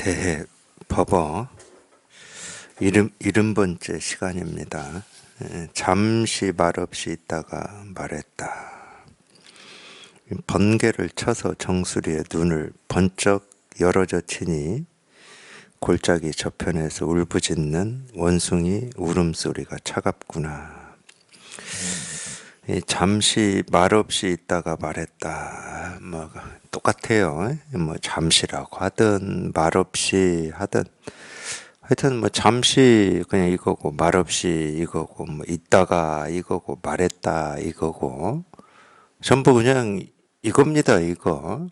대법어 70번째 시간입니다. 잠시 말없이 있다가 말했다. 번개를 쳐서 정수리에 눈을 번쩍 열어져 치니 골짜기 저편에서 울부짖는 원숭이 울음소리가 차갑구나. 잠시 말없이 있다가 말했다. 뭐 똑같아요. 뭐 잠시라고 하든 말없이 하든 하여튼 뭐 잠시 그냥 이거고 말없이 이거고 뭐 있다가 이거고 말했다 이거고 전부 그냥 이겁니다. 이거.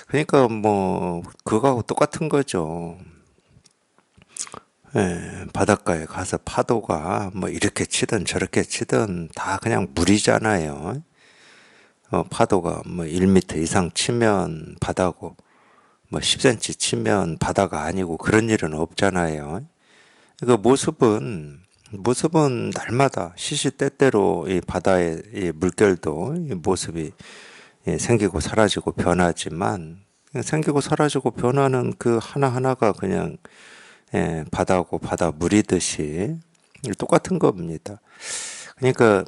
그러니까 뭐 그거하고 똑같은 거죠. 바닷가에 가서 파도가 뭐 이렇게 치든 저렇게 치든 다 그냥 물이잖아요. 파도가 뭐 1m 이상 치면 바다고 뭐 10cm 치면 바다가 아니고 그런 일은 없잖아요. 그 모습은 날마다 시시때때로 이 바다의 이 물결도 이 모습이 생기고 사라지고 변하지만 생기고 사라지고 변하는 그 하나하나가 그냥 바다고 바다 물이듯이 똑같은 겁니다. 그러니까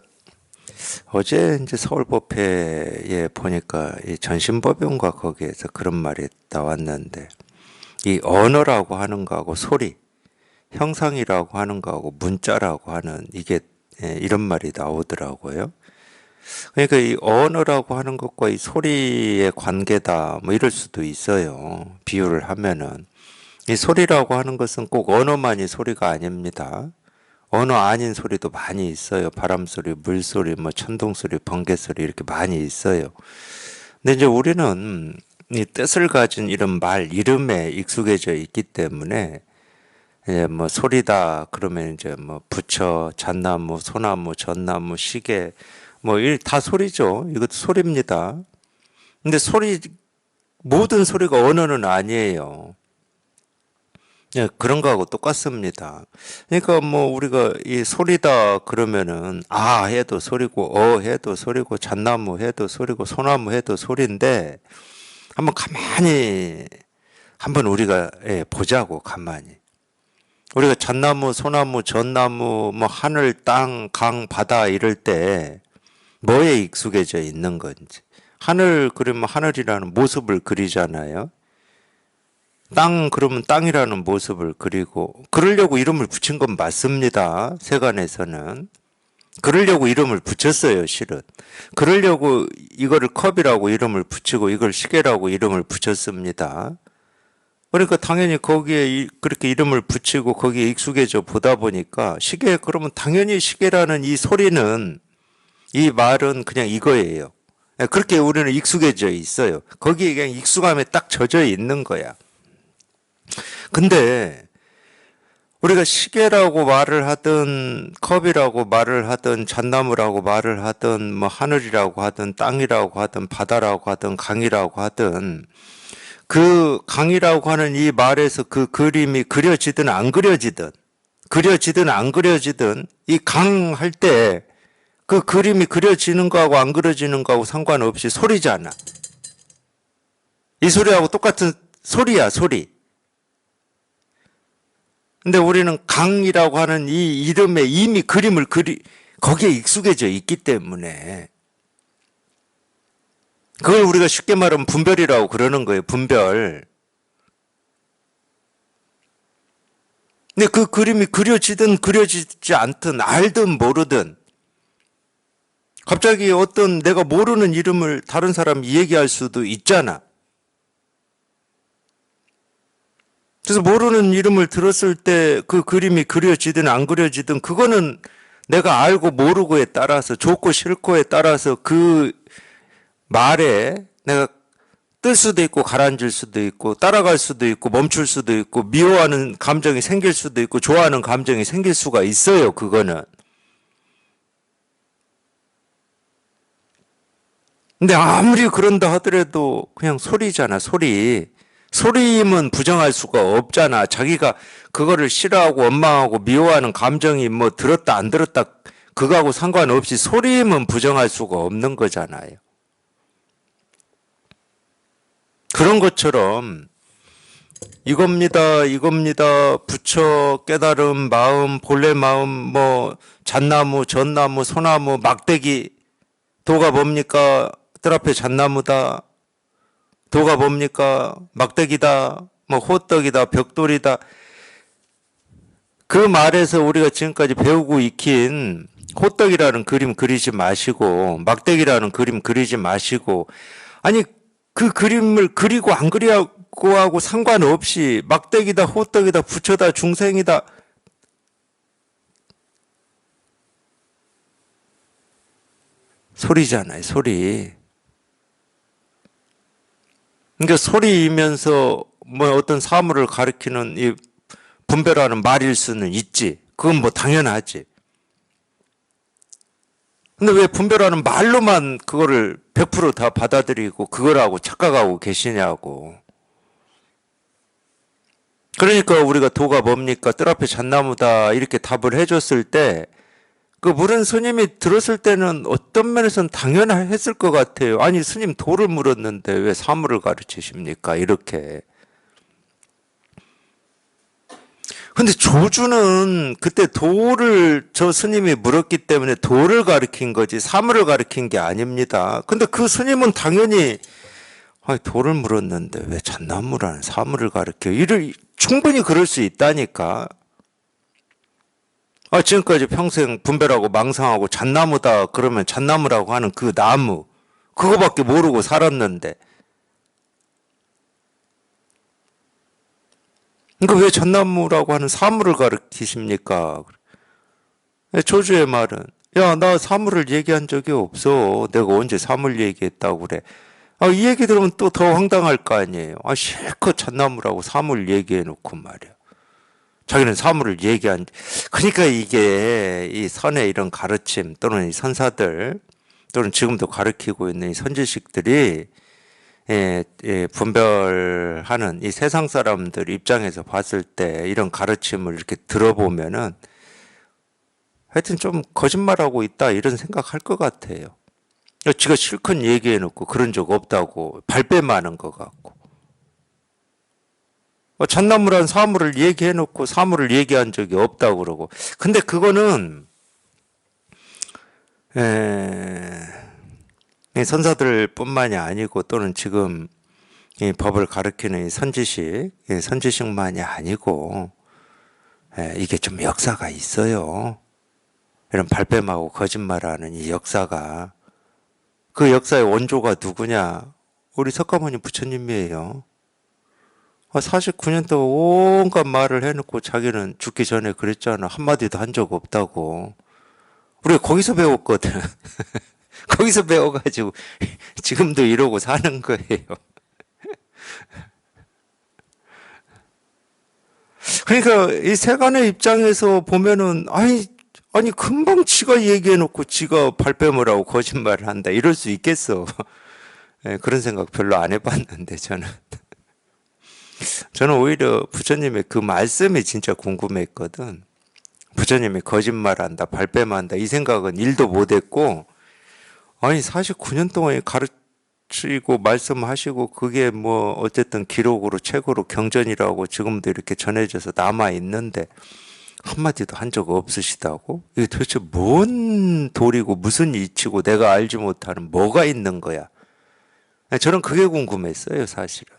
어제 이제 서울법회에 보니까 이 전신법용과 거기에서 그런 말이 나왔는데 이 언어라고 하는 거하고 소리, 형상이라고 하는 거하고 문자라고 하는 이게 이런 말이 나오더라고요. 그러니까 이 언어라고 하는 것과 이 소리의 관계다 뭐 이럴 수도 있어요. 비유를 하면은 이 소리라고 하는 것은 꼭 언어만이 소리가 아닙니다. 언어 아닌 소리도 많이 있어요. 바람소리, 물소리, 뭐 천둥소리, 번개소리 이렇게 많이 있어요. 근데 이제 우리는 이 뜻을 가진 이런 말, 이름에 익숙해져 있기 때문에 뭐 소리다 그러면 이제 뭐 부처, 잣나무, 소나무, 전나무, 시계 뭐 다 소리죠. 이것도 소리입니다. 근데 모든 소리가 언어는 아니에요. 그런 거하고 똑같습니다. 그러니까 뭐 우리가 이 소리다 그러면은 아 해도 소리고 해도 소리고 잣나무 해도 소리고 소나무 해도 소리인데 한번 우리가 보자고 가만히. 우리가 잣나무, 소나무, 전나무, 뭐 하늘, 땅, 강, 바다 이럴 때 뭐에 익숙해져 있는 건지. 하늘 그러면 하늘이라는 모습을 그리잖아요. 땅 그러면 땅이라는 모습을 그리고 그러려고 이름을 붙인 건 맞습니다. 세간에서는. 그러려고 이름을 붙였어요, 실은. 그러려고 이거를 컵이라고 이름을 붙이고 이걸 시계라고 이름을 붙였습니다. 그러니까 당연히 거기에 그렇게 이름을 붙이고 거기에 익숙해져 보다 보니까 시계 그러면 당연히 시계라는 이 소리는 이 말은 그냥 이거예요. 그렇게 우리는 익숙해져 있어요. 거기에 그냥 익숙함에 딱 젖어 있는 거야. 근데 우리가 시계라고 말을 하든 컵이라고 말을 하든 잣나무라고 말을 하든 뭐 하늘이라고 하든 땅이라고 하든 바다라고 하든 강이라고 하든 그 강이라고 하는 이 말에서 그 그림이 그려지든 안 그려지든 이 강 할 때 그 그림이 그려지는 거하고 안 그려지는 거하고 상관없이 소리잖아. 이 소리하고 똑같은 소리야, 소리. 근데 우리는 강이라고 하는 이 이름에 이미 거기에 익숙해져 있기 때문에 그걸 우리가 쉽게 말하면 분별이라고 그러는 거예요. 분별. 근데 그 그림이 그려지든 그려지지 않든 알든 모르든 갑자기 어떤 내가 모르는 이름을 다른 사람이 얘기할 수도 있잖아. 그래서 모르는 이름을 들었을 때 그 그림이 그려지든 안 그려지든 그거는 내가 알고 모르고에 따라서 좋고 싫고에 따라서 그 말에 내가 뜰 수도 있고 가라앉을 수도 있고 따라갈 수도 있고 멈출 수도 있고 미워하는 감정이 생길 수도 있고 좋아하는 감정이 생길 수가 있어요. 그거는. 근데 아무리 그런다 하더라도 그냥 소리잖아. 소리. 소리임은 부정할 수가 없잖아. 자기가 그거를 싫어하고 원망하고 미워하는 감정이 뭐 들었다 안 들었다 그거하고 상관없이 소리임은 부정할 수가 없는 거잖아요. 그런 것처럼 이겁니다, 이겁니다. 부처, 깨달음, 마음, 본래 마음, 뭐 잣나무, 전나무, 소나무, 막대기. 도가 뭡니까? 뜰 앞에 잣나무다. 도가 뭡니까? 막대기다. 뭐 호떡이다, 벽돌이다. 그 말에서 우리가 지금까지 배우고 익힌 호떡이라는 그림 그리지 마시고 막대기라는 그림 그리지 마시고 아니 그 그림을 그리고 안 그리고 하고 상관없이 막대기다 호떡이다 부처다 중생이다 소리잖아요 소리. 그러니까 소리이면서 뭐 어떤 사물을 가리키는 이 분별하는 말일 수는 있지. 그건 뭐 당연하지. 근데 왜 분별하는 말로만 그거를 100%다 받아들이고 그거라고 착각하고 계시냐고. 그러니까 우리가 도가 뭡니까? 뜰 앞에 잣나무다 이렇게 답을 해줬을 때 그 물은 스님이 들었을 때는 어떤 면에서는 당연했을 것 같아요. 아니 스님 도를 물었는데 왜 사물을 가르치십니까? 이렇게. 근데 조주는 그때 도를 저 스님이 물었기 때문에 도를 가르친 거지 사물을 가르친 게 아닙니다. 근데 그 스님은 당연히 아니, 도를 물었는데 왜 잣나무라는 사물을 가르쳐? 이를 충분히 그럴 수 있다니까. 지금까지 평생 분별하고 망상하고 잣나무다 그러면 잣나무라고 하는 그 나무 그거밖에 모르고 살았는데 그러니까 왜 잣나무라고 하는 사물을 가르치십니까? 조주의 말은 야, 나 사물을 얘기한 적이 없어. 내가 언제 사물 얘기했다고 그래. 이 얘기 들으면 또 더 황당할 거 아니에요. 실컷 잣나무라고 사물 얘기해놓고 말이야. 자기는 사물을 그러니까 이게 이 선의 이런 가르침 또는 이 선사들 또는 지금도 가르치고 있는 이 선지식들이 분별하는 이 세상 사람들 입장에서 봤을 때 이런 가르침을 이렇게 들어보면은 하여튼 좀 거짓말하고 있다 이런 생각할 것 같아요. 지가 실컷 얘기해놓고 그런 적 없다고 발뺌하는 것 같고 잣나무란 사물을 얘기해놓고 사물을 얘기한 적이 없다고 그러고 근데 그거는 선사들 뿐만이 아니고 또는 지금 이 법을 가르치는 이 선지식만이 아니고 이게 좀 역사가 있어요. 이런 발뺌하고 거짓말하는 이 역사가 그 역사의 원조가 누구냐? 우리 석가모니 부처님이에요. 49년 동안 온갖 말을 해놓고 자기는 죽기 전에 그랬잖아. 한마디도 한 적 없다고. 우리가 거기서 배웠거든. 거기서 배워가지고 지금도 이러고 사는 거예요. 그러니까 이 세간의 입장에서 보면은 아니 금방 지가 얘기해놓고 지가 발뺌을 하고 거짓말을 한다 이럴 수 있겠어. 그런 생각 별로 안 해봤는데 저는 오히려 부처님의 그 말씀이 진짜 궁금했거든. 부처님이 거짓말한다 발뺌한다 이 생각은 일도 못했고 아니 49년 동안 가르치고 말씀하시고 그게 뭐 어쨌든 기록으로 책으로 경전이라고 지금도 이렇게 전해져서 남아 있는데 한마디도 한 적 없으시다고? 이게 도대체 뭔 도리고 무슨 이치고 내가 알지 못하는 뭐가 있는 거야? 저는 그게 궁금했어요 사실은.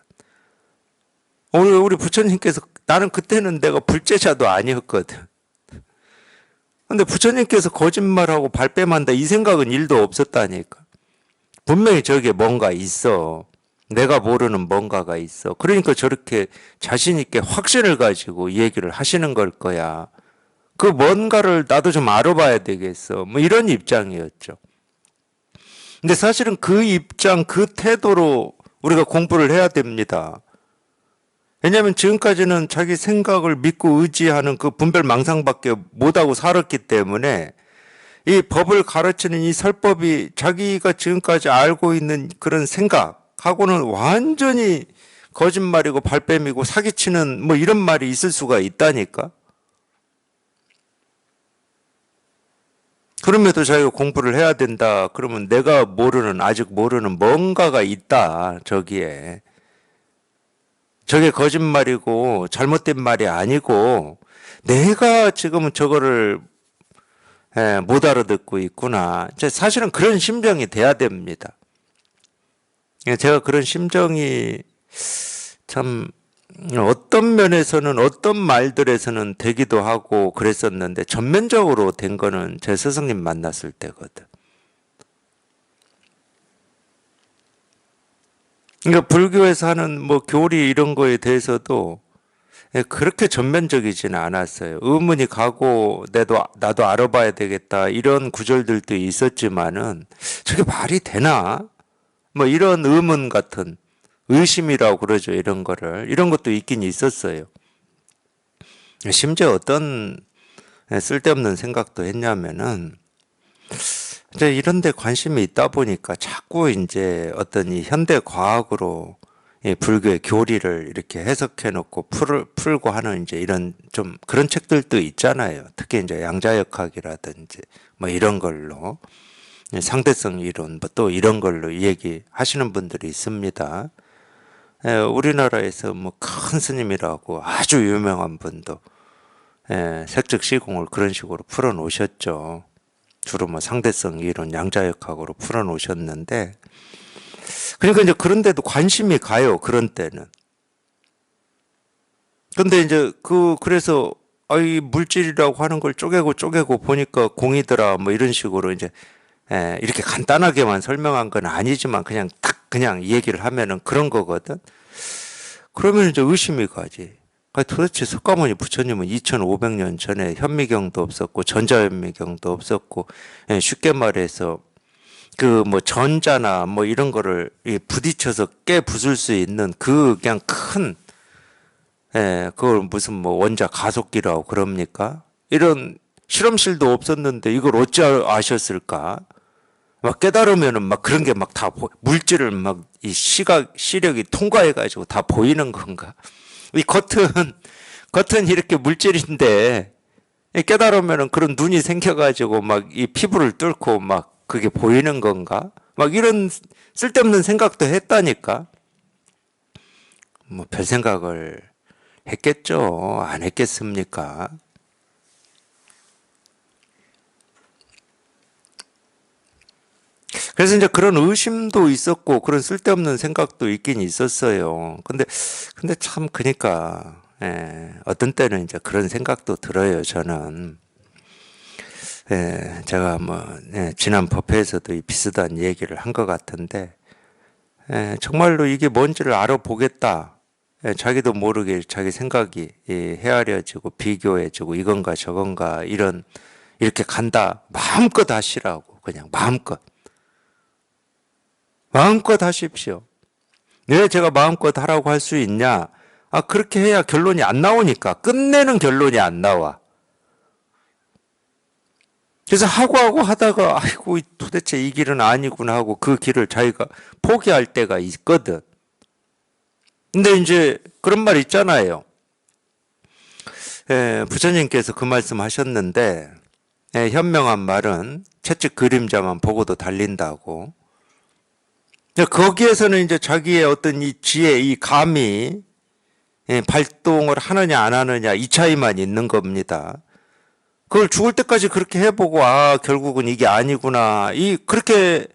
우리 부처님께서 나는 그때는 내가 불제자도 아니었거든. 근데 부처님께서 거짓말하고 발뺌한다 이 생각은 일도 없었다니까. 분명히 저기에 뭔가 있어. 내가 모르는 뭔가가 있어. 그러니까 저렇게 자신 있게 확신을 가지고 이 얘기를 하시는 걸 거야. 그 뭔가를 나도 좀 알아봐야 되겠어. 뭐 이런 입장이었죠. 근데 사실은 그 입장, 그 태도로 우리가 공부를 해야 됩니다. 왜냐하면 지금까지는 자기 생각을 믿고 의지하는 그 분별망상밖에 못하고 살았기 때문에 이 법을 가르치는 이 설법이 자기가 지금까지 알고 있는 그런 생각하고는 완전히 거짓말이고 발뺌이고 사기치는 뭐 이런 말이 있을 수가 있다니까. 그럼에도 자기가 공부를 해야 된다. 그러면 아직 모르는 뭔가가 있다. 저기에. 저게 거짓말이고 잘못된 말이 아니고 내가 지금 저거를 못 알아듣고 있구나. 사실은 그런 심정이 돼야 됩니다. 제가 그런 심정이 참 어떤 면에서는 어떤 말들에서는 되기도 하고 그랬었는데 전면적으로 된 거는 제 스승님 만났을 때거든. 그러니까 불교에서 하는 뭐 교리 이런 거에 대해서도 그렇게 전면적이지는 않았어요. 의문이 가고 나도 알아봐야 되겠다 이런 구절들도 있었지만은 저게 말이 되나? 뭐 이런 의문 같은 의심이라고 그러죠. 이런 것도 있긴 있었어요. 심지어 어떤 쓸데없는 생각도 했냐면은 이제 이런 데 관심이 있다 보니까 자꾸 이제 어떤 이 현대 과학으로 이 불교의 교리를 이렇게 해석해 놓고 풀고 하는 이제 이런 좀 그런 책들도 있잖아요. 특히 이제 양자역학이라든지 뭐 이런 걸로 상대성 이론 뭐 또 이런 걸로 얘기하시는 분들이 있습니다. 우리나라에서 뭐 큰 스님이라고 아주 유명한 분도 색즉 시공을 그런 식으로 풀어 놓으셨죠. 주로 뭐 상대성 이론, 양자역학으로 풀어 놓으셨는데, 그러니까 이제 그런데도 관심이 가요. 그런 때는. 근데 이제 그래서 이 물질이라고 하는 걸 쪼개고 보니까 공이더라 뭐 이런 식으로 이제 이렇게 간단하게만 설명한 건 아니지만 그냥 딱 그냥 얘기를 하면은 그런 거거든. 그러면 이제 의심이 가지. 도대체 석가모니 부처님은 2500년 전에 현미경도 없었고 전자현미경도 없었고 쉽게 말해서 그 뭐 전자나 뭐 이런 거를 부딪혀서 깨 부술 수 있는 그냥 큰 그걸 무슨 뭐 원자 가속기라고 그럽니까? 이런 실험실도 없었는데 이걸 어찌 아셨을까? 막 깨달으면은 막 그런 게 막 다 물질을 막 이 시력이 통과해 가지고 다 보이는 건가? 이 겉은 이렇게 물질인데 깨달으면은 그런 눈이 생겨가지고 막 이 피부를 뚫고 막 그게 보이는 건가? 막 이런 쓸데없는 생각도 했다니까. 뭐 별 생각을 했겠죠. 안 했겠습니까? 그래서 이제 그런 의심도 있었고 그런 쓸데없는 생각도 있긴 있었어요. 근데 참 그니까 어떤 때는 이제 그런 생각도 들어요. 저는 제가 뭐 지난 법회에서도 이 비슷한 얘기를 한 것 같은데 정말로 이게 뭔지를 알아보겠다. 자기도 모르게 자기 생각이 헤아려지고 비교해지고 이건가 저건가 이렇게 간다. 마음껏 하시라고 그냥 마음껏 하십시오. 왜 제가 마음껏 하라고 할 수 있냐? 그렇게 해야 결론이 안 나오니까. 끝내는 결론이 안 나와. 그래서 하고 하다가, 아이고, 도대체 이 길은 아니구나 하고 그 길을 자기가 포기할 때가 있거든. 근데 이제 그런 말 있잖아요. 부처님께서 그 말씀 하셨는데, 현명한 말은 채찍 그림자만 보고도 달린다고. 거기에서는 이제 자기의 어떤 이 지혜, 이 감이 발동을 하느냐 안 하느냐 이 차이만 있는 겁니다. 그걸 죽을 때까지 그렇게 해보고 결국은 이게 아니구나 그렇게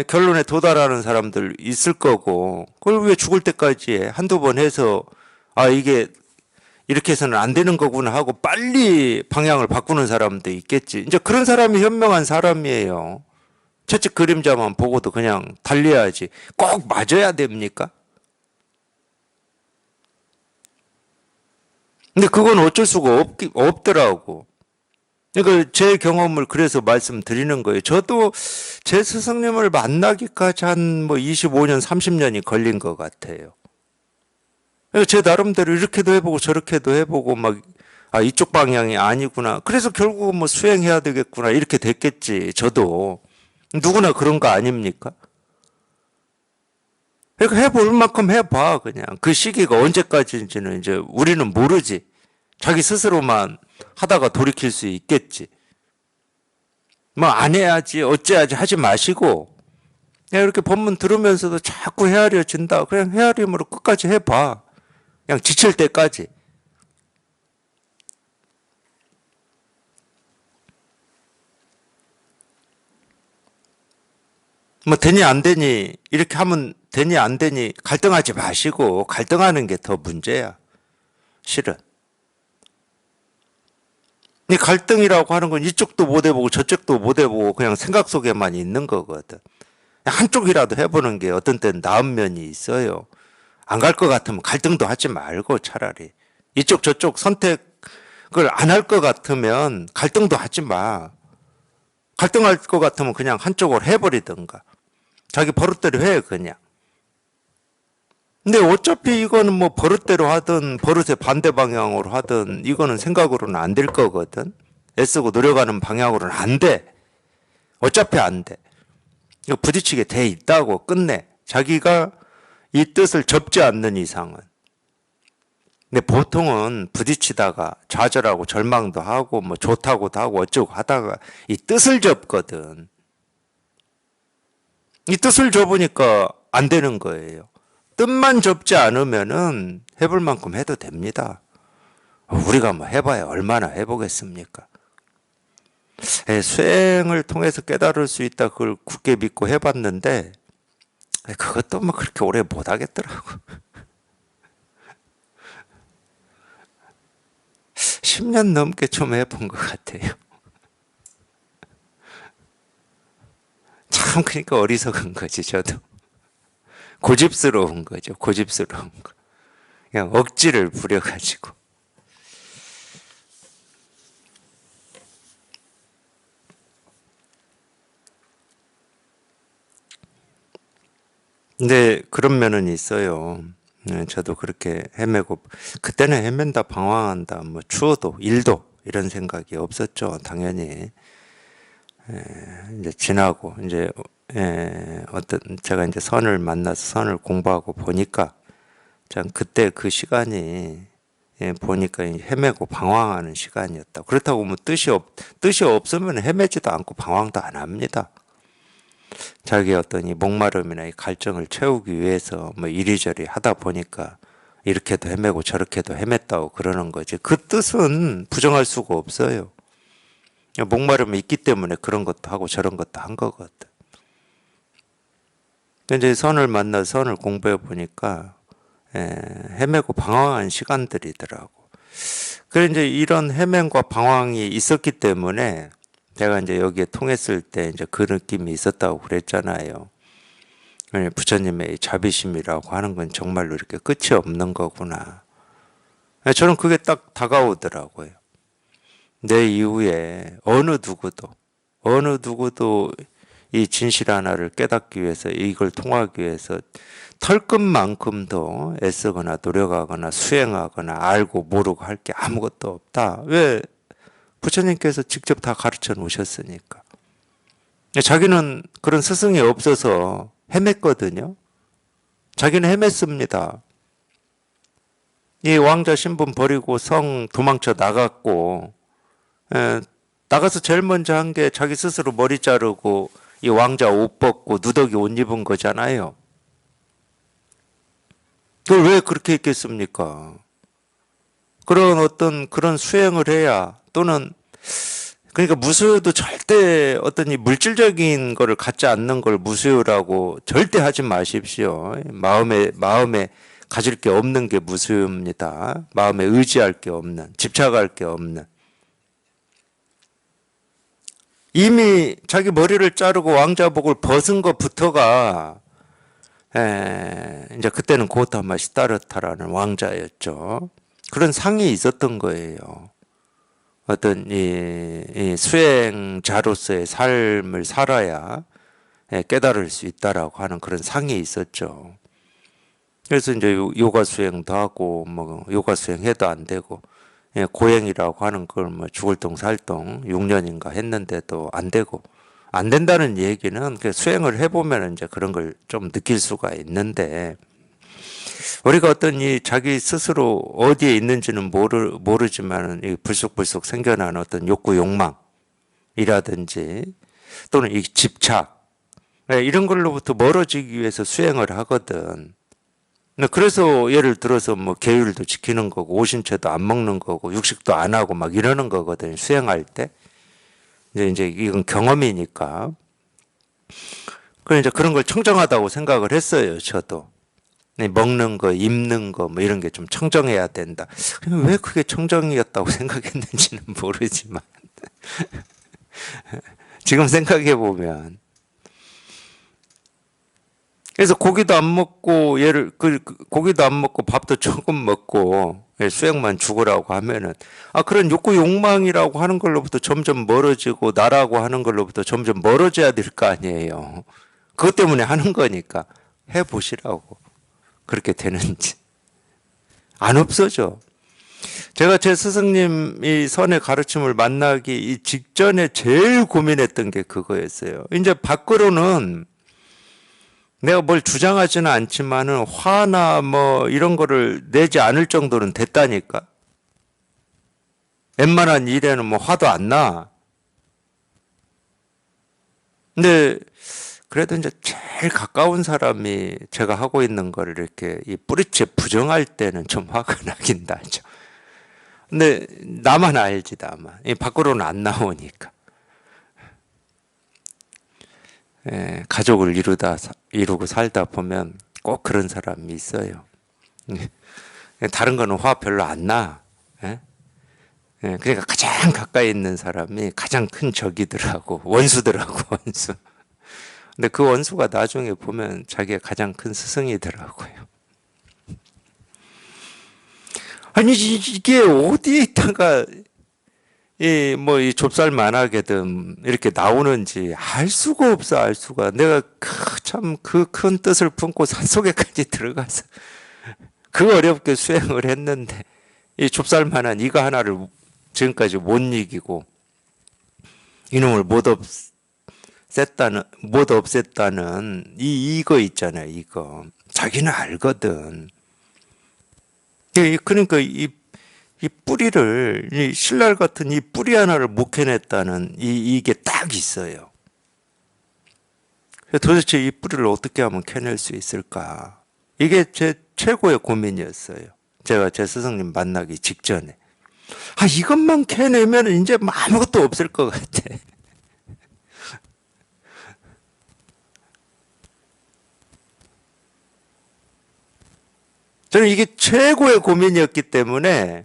결론에 도달하는 사람들 있을 거고 그걸 왜 죽을 때까지 한두 번 해서 이게 이렇게 해서는 안 되는 거구나 하고 빨리 방향을 바꾸는 사람도 있겠지. 이제 그런 사람이 현명한 사람이에요. 채찍 그림자만 보고도 그냥 달려야지. 꼭 맞아야 됩니까? 근데 그건 어쩔 수가 없더라고. 그러니까 제 경험을 그래서 말씀드리는 거예요. 저도 제 스승님을 만나기까지 한 뭐 25년, 30년이 걸린 것 같아요. 그러니까 제 나름대로 이렇게도 해보고 저렇게도 해보고 막 이쪽 방향이 아니구나. 그래서 결국은 뭐 수행해야 되겠구나. 이렇게 됐겠지. 저도. 누구나 그런 거 아닙니까? 그러니까 해볼 만큼 해봐, 그냥. 그 시기가 언제까지인지는 이제 우리는 모르지. 자기 스스로만 하다가 돌이킬 수 있겠지. 뭐 안 해야지, 어째야지 하지 마시고, 이렇게 본문 들으면서도 자꾸 헤아려진다. 그냥 헤아림으로 끝까지 해봐. 그냥 지칠 때까지. 뭐 되니 안 되니 이렇게 하면 되니 안 되니 갈등하지 마시고 갈등하는 게 더 문제야. 실은. 이 갈등이라고 하는 건 이쪽도 못 해보고 저쪽도 못 해보고 그냥 생각 속에만 있는 거거든. 한쪽이라도 해보는 게 어떤 때는 나은 면이 있어요. 안 갈 것 같으면 갈등도 하지 말고 차라리. 이쪽 저쪽 선택을 안 할 것 같으면 갈등도 하지 마. 갈등할 것 같으면 그냥 한쪽으로 해버리든가. 자기 버릇대로 해 그냥. 근데 어차피 이거는 뭐 버릇대로 하든 버릇의 반대 방향으로 하든 이거는 생각으로는 안 될 거거든. 애쓰고 노력하는 방향으로는 안 돼. 어차피 안 돼. 이거 부딪히게 돼 있다고 끝내. 자기가 이 뜻을 접지 않는 이상은. 근데 보통은 부딪히다가 좌절하고 절망도 하고 뭐 좋다고도 하고 어쩌고 하다가 이 뜻을 접거든. 이 뜻을 접으니까 안 되는 거예요. 뜻만 접지 않으면은 해볼 만큼 해도 됩니다. 우리가 뭐 해봐야 얼마나 해보겠습니까? 수행을 통해서 깨달을 수 있다 그걸 굳게 믿고 해봤는데 그것도 뭐 그렇게 오래 못 하겠더라고. 10년 넘게 좀 해본 것 같아요. 참 그러니까 어리석은 거지 저도. 고집스러운 거죠. 고집스러운 거. 그냥 억지를 부려가지고. 근데 그런 면은 있어요. 저도 그렇게 헤매고 그때는 헤맨다 방황한다 뭐 추워도 일도 이런 생각이 없었죠. 당연히 이제 지나고 이제 어떤 제가 이제 선을 만나서 선을 공부하고 보니까 참 그때 그 시간이 보니까 헤매고 방황하는 시간이었다. 그렇다고 뭐 뜻이 없으면 헤매지도 않고 방황도 안 합니다. 자기 어떤 이 목마름이나 이 갈증을 채우기 위해서 뭐 이리저리 하다 보니까 이렇게도 헤매고 저렇게도 헤맸다고 그러는 거지. 그 뜻은 부정할 수가 없어요. 목마름이 있기 때문에 그런 것도 하고 저런 것도 한 거거든. 이제 선을 만나서 선을 공부해 보니까 헤매고 방황한 시간들이더라고. 그래 이제 이런 헤맨과 방황이 있었기 때문에 제가 이제 여기에 통했을 때 이제 그 느낌이 있었다고 그랬잖아요. 부처님의 자비심이라고 하는 건 정말로 이렇게 끝이 없는 거구나. 저는 그게 딱 다가오더라고요. 내 이후에 어느 누구도 이 진실 하나를 깨닫기 위해서 이걸 통하기 위해서 털끝만큼도 애쓰거나 노력하거나 수행하거나 알고 모르고 할 게 아무것도 없다. 왜? 부처님께서 직접 다 가르쳐 놓으셨으니까. 자기는 그런 스승이 없어서 헤맸거든요. 자기는 헤맸습니다. 이 왕자 신분 버리고 성 도망쳐 나갔고 나가서 제일 먼저 한 게 자기 스스로 머리 자르고 이 왕자 옷 벗고 누더기 옷 입은 거잖아요. 그걸 왜 그렇게 했겠습니까? 그런 수행을 해야 또는 그러니까 무수도 절대 어떤 이 물질적인 거를 갖지 않는 걸 무수라고 절대 하지 마십시오. 마음에 가질 게 없는 게 무수입니다. 마음에 의지할 게 없는, 집착할 게 없는. 이미 자기 머리를 자르고 왕자복을 벗은 것부터가 이제 그때는 고타마 시다르타라는 왕자였죠. 그런 상이 있었던 거예요. 어떤 이 수행자로서의 삶을 살아야 깨달을 수 있다라고 하는 그런 상이 있었죠. 그래서 이제 요가 수행도 하고 뭐 요가 수행해도 안 되고 고행이라고 하는 걸 뭐 죽을 동 살동 6년인가 했는데도 안 되고 안 된다는 얘기는 그 수행을 해보면 이제 그런 걸 좀 느낄 수가 있는데 우리가 어떤 이 자기 스스로 어디에 있는지는 모르지만 이 불쑥불쑥 생겨나는 어떤 욕구 욕망이라든지 또는 이 집착 이런 걸로부터 멀어지기 위해서 수행을 하거든. 그래서 예를 들어서 뭐 계율도 지키는 거고 오신채도 안 먹는 거고 육식도 안 하고 막 이러는 거거든. 수행할 때. 이제 이건 경험이니까. 그래 이제 그런 걸 청정하다고 생각을 했어요. 저도. 먹는 거, 입는 거, 뭐 이런 게 좀 청정해야 된다. 왜 그게 청정이었다고 생각했는지는 모르지만. 지금 생각해 보면. 그래서 고기도 안 먹고, 고기도 안 먹고 밥도 조금 먹고, 수액만 죽으라고 하면은, 그런 욕구 욕망이라고 하는 걸로부터 점점 멀어지고, 나라고 하는 걸로부터 점점 멀어져야 될 거 아니에요. 그것 때문에 하는 거니까. 해보시라고. 그렇게 되는지. 안 없어져. 제가 제 스승님이 선의 가르침을 만나기 직전에 제일 고민했던 게 그거였어요. 이제 밖으로는 내가 뭘 주장하지는 않지만은 화나 뭐 이런 거를 내지 않을 정도는 됐다니까. 웬만한 일에는 뭐 화도 안 나. 근데 그래도 이제 제일 가까운 사람이 제가 하고 있는 거를 이렇게 이 뿌리째 부정할 때는 좀 화가 나긴 나죠. 근데 나만 알지, 나만. 이 밖으로는 안 나오니까. 가족을 이루고 살다 보면 꼭 그런 사람이 있어요. 다른 거는 화 별로 안 나. 그러니까 가장 가까이 있는 사람이 가장 큰 적이더라고. 원수더라고, 원수. 근데 그 원수가 나중에 보면 자기가 가장 큰 스승이더라고요. 아니, 이게 어디에 있다가, 이 좁쌀만하게든 이렇게 나오는지 알 수가 없어, 알 수가. 내가 참 그 큰 뜻을 품고 산속에까지 들어가서 그 어렵게 수행을 했는데, 이 좁쌀만한 이거 하나를 지금까지 못 이기고, 이놈을 못 없앴다는 이거 있잖아요, 이거. 자기는 알거든. 그러니까 이 뿌리를, 이 신랄 같은 이 뿌리 하나를 못 캐냈다는 이게 딱 있어요. 도대체 이 뿌리를 어떻게 하면 캐낼 수 있을까? 이게 제 최고의 고민이었어요. 제가 제 스승님 만나기 직전에. 이것만 캐내면 이제 아무것도 없을 것 같아. 저는 이게 최고의 고민이었기 때문에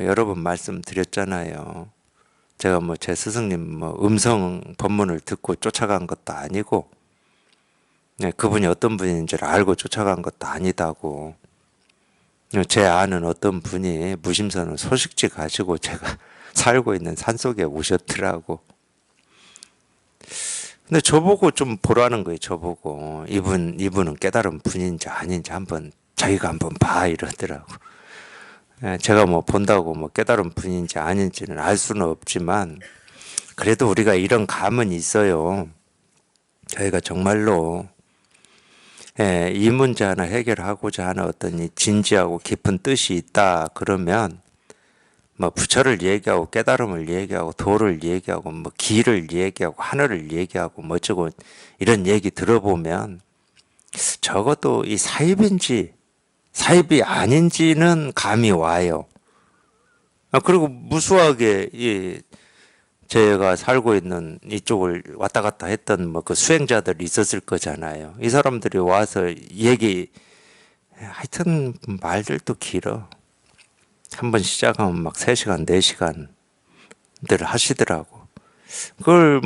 여러 번 말씀드렸잖아요. 제가 제 스승님 음성 법문을 듣고 쫓아간 것도 아니고, 그분이 어떤 분인지를 알고 쫓아간 것도 아니다고. 제 아는 어떤 분이 무심선을 소식지 가지고 제가 살고 있는 산속에 오셨더라고. 근데 저보고 좀 보라는 거예요, 저보고. 이분은 깨달은 분인지 아닌지 자기가 한번 봐, 이러더라고. 제가 본다고 깨달은 분인지 아닌지는 알 수는 없지만, 그래도 우리가 이런 감은 있어요. 저희가 정말로, 이 문제 하나 해결하고자 하는 어떤 이 진지하고 깊은 뜻이 있다, 그러면, 부처를 얘기하고 깨달음을 얘기하고 도를 얘기하고 길을 얘기하고 하늘을 얘기하고 어쩌고 이런 얘기 들어보면 적어도 이 사입인지 사입이 아닌지는 감이 와요. 그리고 무수하게 제가 살고 있는 이쪽을 왔다 갔다 했던 그 수행자들이 있었을 거잖아요. 이 사람들이 와서 하여튼 말들도 길어. 한번 시작하면 3시간, 4시간들 하시더라고. 그걸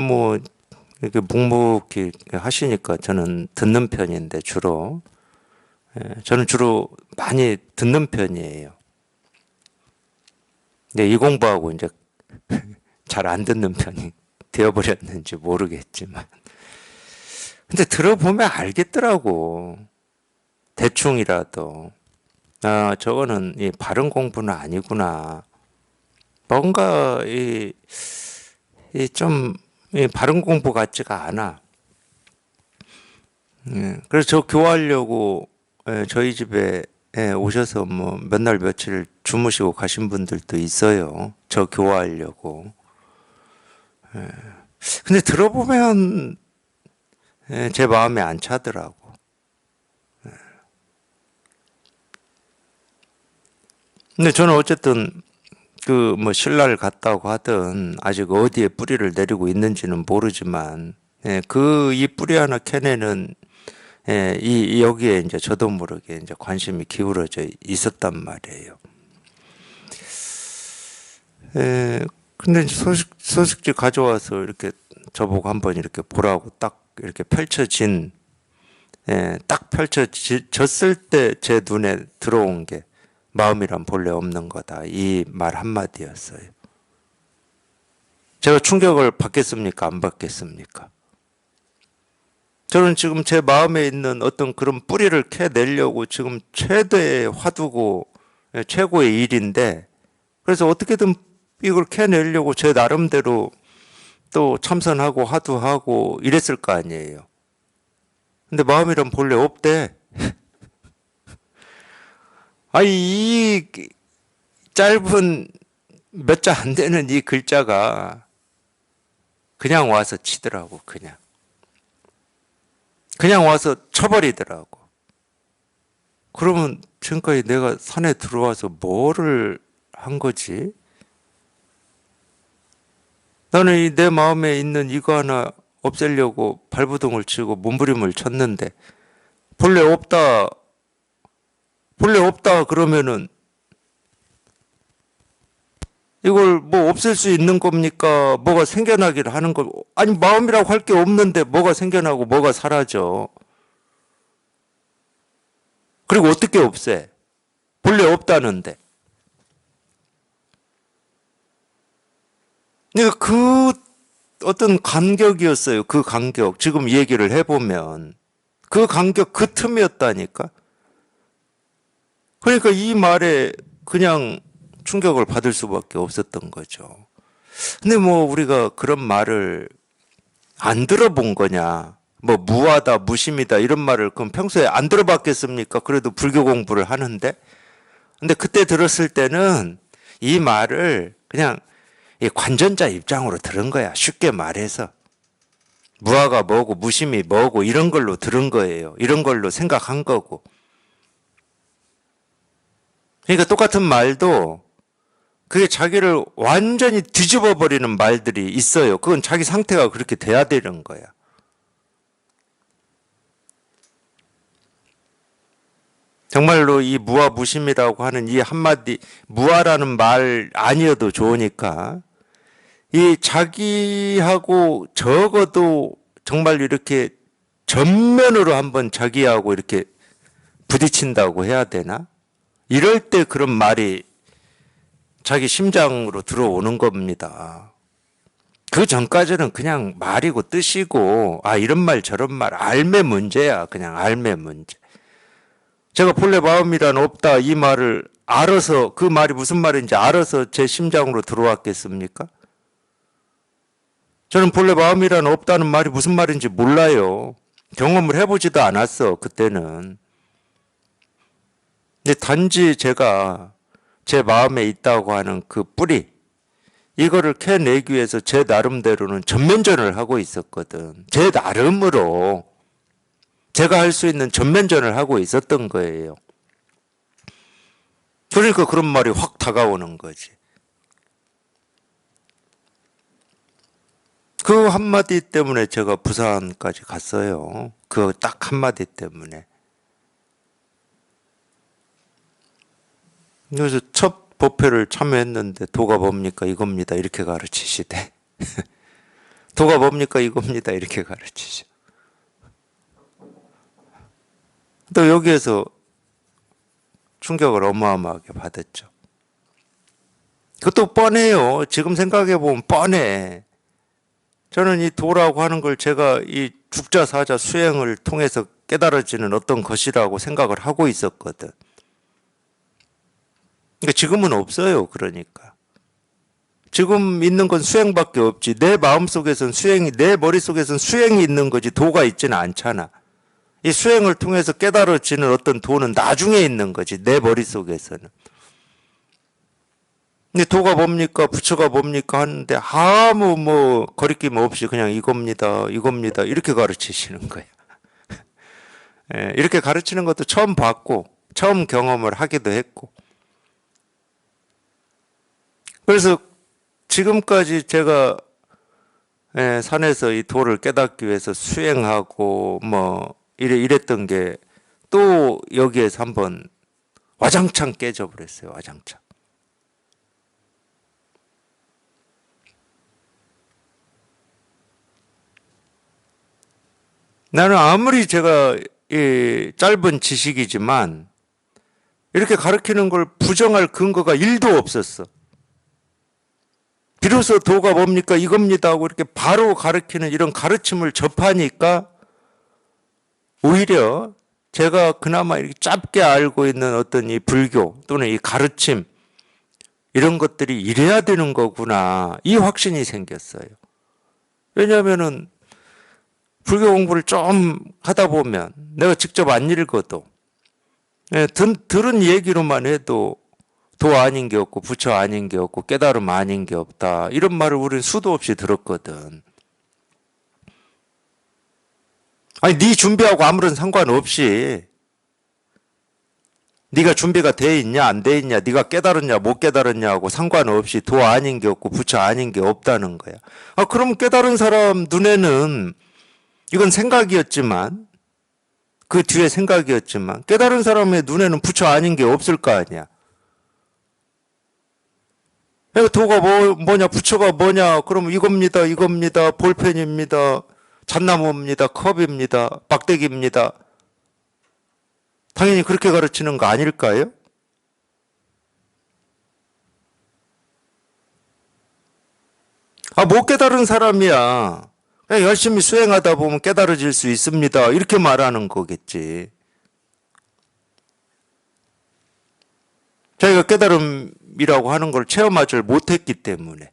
이렇게 묵묵히 하시니까 저는 듣는 편인데 저는 주로 많이 듣는 편이에요. 근데 이 공부하고 이제 잘 안 듣는 편이 되어버렸는지 모르겠지만. 근데 들어보면 알겠더라고. 대충이라도. 저거는 이 바른 공부는 아니구나. 뭔가 좀 바른 공부 같지가 않아. 그래서 저 교화하려고 저희 집에 오셔서 몇 날 며칠 주무시고 가신 분들도 있어요. 저 교화하려고. 근데 들어보면 제 마음에 안 차더라고. 근데 저는 어쨌든 그 뭐 신라를 갔다고 하든 아직 어디에 뿌리를 내리고 있는지는 모르지만 그 이 뿌리 하나 캐내는 이 여기에 이제 저도 모르게 이제 관심이 기울어져 있었단 말이에요. 근데 이제 소식지 가져와서 이렇게 저보고 한번 이렇게 보라고 딱 이렇게 펼쳐진 딱 펼쳐졌을 때 제 눈에 들어온 게 마음이란 본래 없는 거다. 이 말 한마디였어요. 제가 충격을 받겠습니까? 안 받겠습니까? 저는 지금 제 마음에 있는 어떤 그런 뿌리를 캐내려고 지금 최대의 화두고 최고의 일인데, 그래서 어떻게든 이걸 캐내려고 제 나름대로 또 참선하고 화두하고 이랬을 거 아니에요. 근데 마음이란 본래 없대. 아니, 이 짧은 몇 자 안 되는 이 글자가 그냥 와서 치더라고, 그냥. 그냥 와서 쳐버리더라고. 그러면 지금까지 내가 산에 들어와서 뭐를 한 거지? 나는 이 내 마음에 있는 이거 하나 없애려고 발버둥을 치고 몸부림을 쳤는데 본래 없다, 본래 없다 그러면은 이걸 뭐 없앨 수 있는 겁니까? 뭐가 생겨나기를 하는 거. 아니, 마음이라고 할 게 없는데 뭐가 생겨나고 뭐가 사라져. 그리고 어떻게 없애? 본래 없다는데. 그러니까 그 어떤 간격이었어요. 그 간격. 지금 얘기를 해보면. 그 간격, 그 틈이었다니까. 그러니까 이 말에 그냥 충격을 받을 수밖에 없었던 거죠. 근데 뭐 우리가 그런 말을 안 들어본 거냐. 뭐 무하다, 무심이다 이런 말을 그럼 평소에 안 들어봤겠습니까? 그래도 불교 공부를 하는데. 근데 그때 들었을 때는 이 말을 그냥 이 관전자 입장으로 들은 거야. 쉽게 말해서. 무아가 뭐고 무심이 뭐고 이런 걸로 들은 거예요. 이런 걸로 생각한 거고. 그러니까 똑같은 말도 그게 자기를 완전히 뒤집어 버리는 말들이 있어요. 그건 자기 상태가 그렇게 돼야 되는 거야. 정말로 이 무아 무심이라고 하는 이 한마디, 무아라는 말 아니어도 좋으니까 이 자기하고 적어도 정말 이렇게 전면으로 한번 자기하고 이렇게 부딪힌다고 해야 되나? 이럴 때 그런 말이 자기 심장으로 들어오는 겁니다. 그 전까지는 그냥 말이고 뜻이고, 아, 이런 말 저런 말, 알매 문제야. 그냥 알매 문제. 제가 본래 마음이란 없다 이 말을 알아서, 그 말이 무슨 말인지 알아서 제 심장으로 들어왔겠습니까? 저는 본래 마음이란 없다는 말이 무슨 말인지 몰라요. 경험을 해보지도 않았어, 그때는. 근데 단지 제가 제 마음에 있다고 하는 그 뿌리, 이거를 캐내기 위해서 제 나름대로는 전면전을 하고 있었거든. 제 나름으로 제가 할 수 있는 전면전을 하고 있었던 거예요. 그러니까 그런 말이 확 다가오는 거지. 그 한마디 때문에 제가 부산까지 갔어요. 그 딱 한마디 때문에. 그래서 첫 법회를 참여했는데 도가 뭡니까 이겁니다 이렇게 가르치시대. 도가 뭡니까 이겁니다 이렇게 가르치셔. 또 여기에서 충격을 어마어마하게 받았죠. 그것도 뻔해요. 지금 생각해보면 뻔해. 저는 이 도라고 하는 걸 제가 이 죽자 사자 수행을 통해서 깨달아지는 어떤 것이라고 생각을 하고 있었거든. 그러니까 지금은 없어요. 그러니까. 지금 있는 건 수행밖에 없지. 내 마음속에선 수행이, 내 머릿속에선 수행이 있는 거지 도가 있지는 않잖아. 이 수행을 통해서 깨달아지는 어떤 도는 나중에 있는 거지. 내 머릿속에서는. 근데 도가 뭡니까? 부처가 뭡니까? 하는데 아무 뭐 거리낌 없이 그냥 이겁니다. 이겁니다. 이렇게 가르치시는 거예요. 예, 이렇게 가르치는 것도 처음 봤고 처음 경험을 하기도 했고 그래서 지금까지 제가 산에서 이 도를 깨닫기 위해서 수행하고 뭐 이랬던 게 또 여기에서 한번 와장창 깨져버렸어요. 와장창. 나는 아무리 제가 이 짧은 지식이지만 이렇게 가르치는 걸 부정할 근거가 1도 없었어. 비로소 도가 뭡니까? 이겁니다 하고 이렇게 바로 가르치는 이런 가르침을 접하니까 오히려 제가 그나마 이렇게 짧게 알고 있는 어떤 이 불교 또는 이 가르침 이런 것들이 이래야 되는 거구나 이 확신이 생겼어요. 왜냐하면은 불교 공부를 좀 하다 보면 내가 직접 안 읽어도 들은 얘기로만 해도 도 아닌 게 없고 부처 아닌 게 없고 깨달음 아닌 게 없다 이런 말을 우리는 수도 없이 들었거든. 아니 네 준비하고 아무런 상관없이 네가 준비가 돼 있냐 안 돼 있냐 네가 깨달았냐 못 깨달았냐하고 상관없이 도 아닌 게 없고 부처 아닌 게 없다는 거야. 아 그럼 깨달은 사람 눈에는 이건 생각이었지만 그 뒤에 생각이었지만 깨달은 사람의 눈에는 부처 아닌 게 없을 거 아니야. 도가 뭐냐 부처가 뭐냐 그러면 이겁니다 이겁니다 볼펜입니다 잣나무입니다 컵입니다 막대기입니다. 당연히 그렇게 가르치는 거 아닐까요? 아, 못 깨달은 사람이야. 그냥 열심히 수행하다 보면 깨달아질 수 있습니다. 이렇게 말하는 거겠지. 자기가 깨달음이라고 하는 걸 체험하지 못했기 때문에.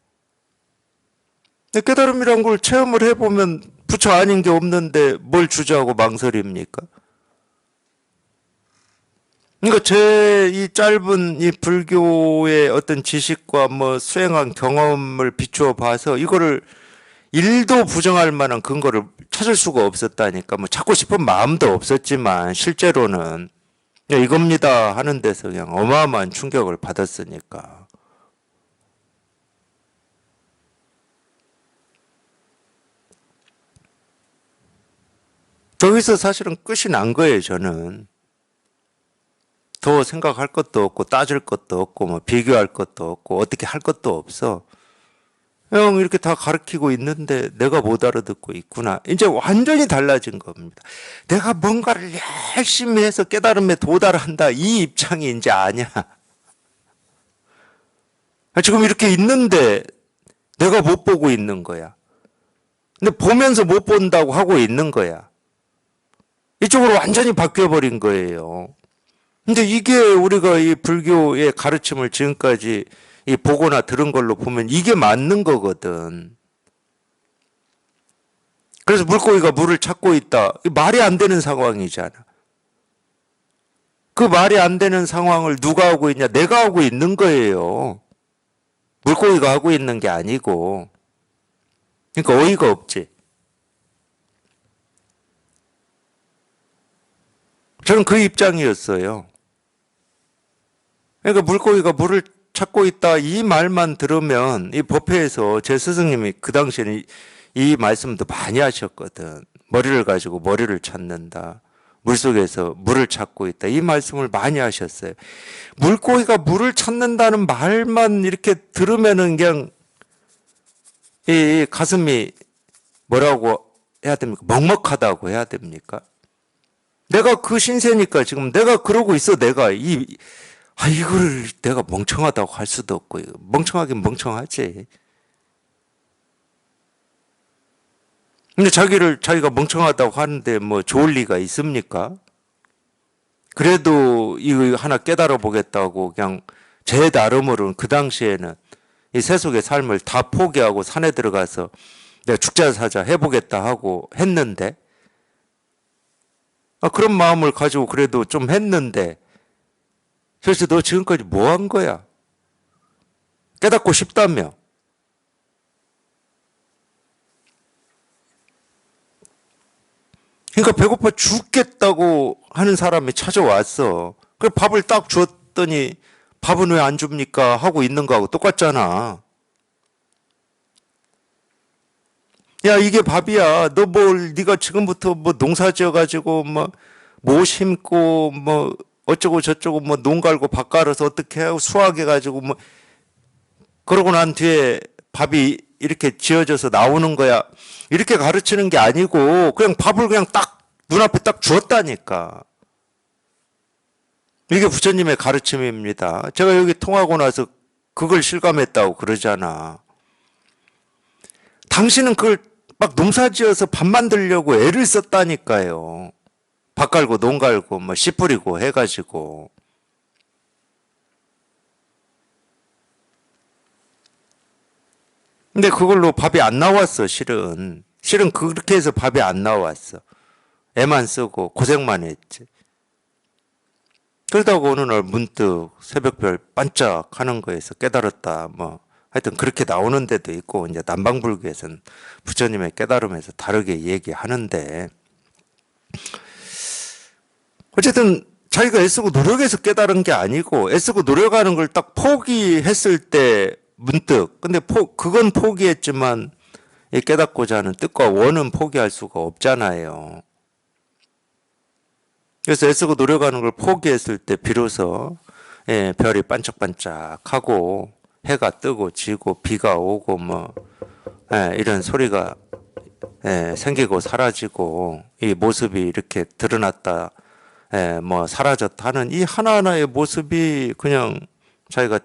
깨달음이란 걸 체험을 해보면 부처 아닌 게 없는데 뭘 주저하고 망설입니까? 그러니까 제 이 짧은 이 불교의 어떤 지식과 뭐 수행한 경험을 비추어 봐서 이거를 일도 부정할 만한 근거를 찾을 수가 없었다니까. 뭐 찾고 싶은 마음도 없었지만 실제로는 그냥 이겁니다 하는 데서 그냥 어마어마한 충격을 받았으니까. 거기서 사실은 끝이 난 거예요, 저는. 더 생각할 것도 없고 따질 것도 없고 뭐 비교할 것도 없고 어떻게 할 것도 없어. 형 이렇게 다 가르치고 있는데 내가 못 알아듣고 있구나. 이제 완전히 달라진 겁니다. 내가 뭔가를 열심히 해서 깨달음에 도달한다. 이 입장이 이제 아니야. 지금 이렇게 있는데 내가 못 보고 있는 거야. 근데 보면서 못 본다고 하고 있는 거야. 이쪽으로 완전히 바뀌어버린 거예요. 근데 이게 우리가 이 불교의 가르침을 지금까지 이 보거나 들은 걸로 보면 이게 맞는 거거든. 그래서 물고기가 물을 찾고 있다. 말이 안 되는 상황이잖아. 그 말이 안 되는 상황을 누가 하고 있냐? 내가 하고 있는 거예요. 물고기가 하고 있는 게 아니고. 그러니까 어이가 없지. 저는 그 입장이었어요. 그러니까 물고기가 물을 찾고 있다 이 말만 들으면 이 법회에서 제 스승님이 그 당시에는 이 말씀도 많이 하셨거든. 머리를 가지고 머리를 찾는다. 물속에서 물을 찾고 있다. 이 말씀을 많이 하셨어요. 물고기가 물을 찾는다는 말만 이렇게 들으면은 그냥 이 가슴이 뭐라고 해야 됩니까? 먹먹하다고 해야 됩니까? 내가 그 신세니까 지금 내가 그러고 있어. 내가 이거를 내가 멍청하다고 할 수도 없고 멍청하긴 멍청하지. 근데 자기가 멍청하다고 하는데 뭐 좋을 리가 있습니까? 그래도 이거 하나 깨달아 보겠다고 그냥 제 나름으로는 그 당시에는 이 세속의 삶을 다 포기하고 산에 들어가서 내가 죽자 사자 해보겠다 하고 했는데 그런 마음을 가지고 그래도 좀 했는데 그래서 너 지금까지 뭐 한 거야? 깨닫고 싶다며. 그러니까 배고파 죽겠다고 하는 사람이 찾아왔어. 그래 밥을 딱 줬더니 밥은 왜 안 줍니까? 하고 있는 거하고 똑같잖아. 야, 이게 밥이야. 너 뭘, 네가 지금부터 뭐 농사 지어가지고 뭐 심고 뭐 어쩌고 저쩌고 뭐 농 갈고 밭 갈아서 어떻게 하고 수확해가지고 뭐 그러고 난 뒤에 밥이 이렇게 지어져서 나오는 거야. 이렇게 가르치는 게 아니고 그냥 밥을 그냥 딱 눈앞에 딱 주었다니까. 이게 부처님의 가르침입니다. 제가 여기 통하고 나서 그걸 실감했다고 그러잖아. 당신은 그걸 막 농사 지어서 밥 만들려고 애를 썼다니까요. 밭 갈고 농 갈고 뭐 씨 뿌리고 해가지고. 근데 그걸로 밥이 안 나왔어, 실은. 실은 그렇게 해서 밥이 안 나왔어. 애만 쓰고 고생만 했지. 그러다가 어느 날 문득 새벽별 반짝 하는 거에서 깨달았다. 뭐 하여튼 그렇게 나오는 데도 있고 이제 남방불교에서는 부처님의 깨달음에서 다르게 얘기하는데 어쨌든 자기가 애쓰고 노력해서 깨달은 게 아니고 애쓰고 노력하는 걸 딱 포기했을 때 문득 근데 그건 포기했지만 이 깨닫고자 하는 뜻과 원은 포기할 수가 없잖아요. 그래서 애쓰고 노력하는 걸 포기했을 때 비로소 별이 반짝반짝하고 해가 뜨고 지고 비가 오고 뭐 이런 소리가 생기고 사라지고 이 모습이 이렇게 드러났다 뭐 사라졌다 하는 이 하나하나의 모습이 그냥 자기가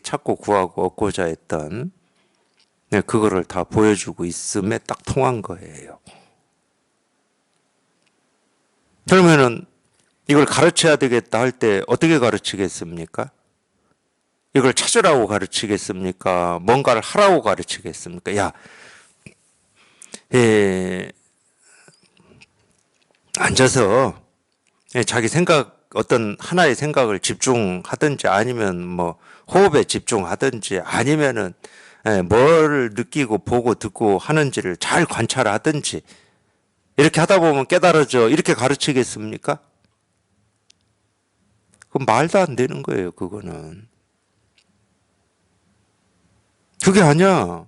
찾고 구하고 얻고자 했던 그거를 다 보여주고 있음에 딱 통한 거예요. 그러면은 이걸 가르쳐야 되겠다 할 때 어떻게 가르치겠습니까? 이걸 찾으라고 가르치겠습니까? 뭔가를 하라고 가르치겠습니까? 야, 앉아서 자기 생각, 어떤 하나의 생각을 집중하든지 아니면 뭐 호흡에 집중하든지 아니면은 뭘 느끼고 보고 듣고 하는지를 잘 관찰하든지 이렇게 하다 보면 깨달아져. 이렇게 가르치겠습니까? 그건 말도 안 되는 거예요, 그거는. 그게 아니야.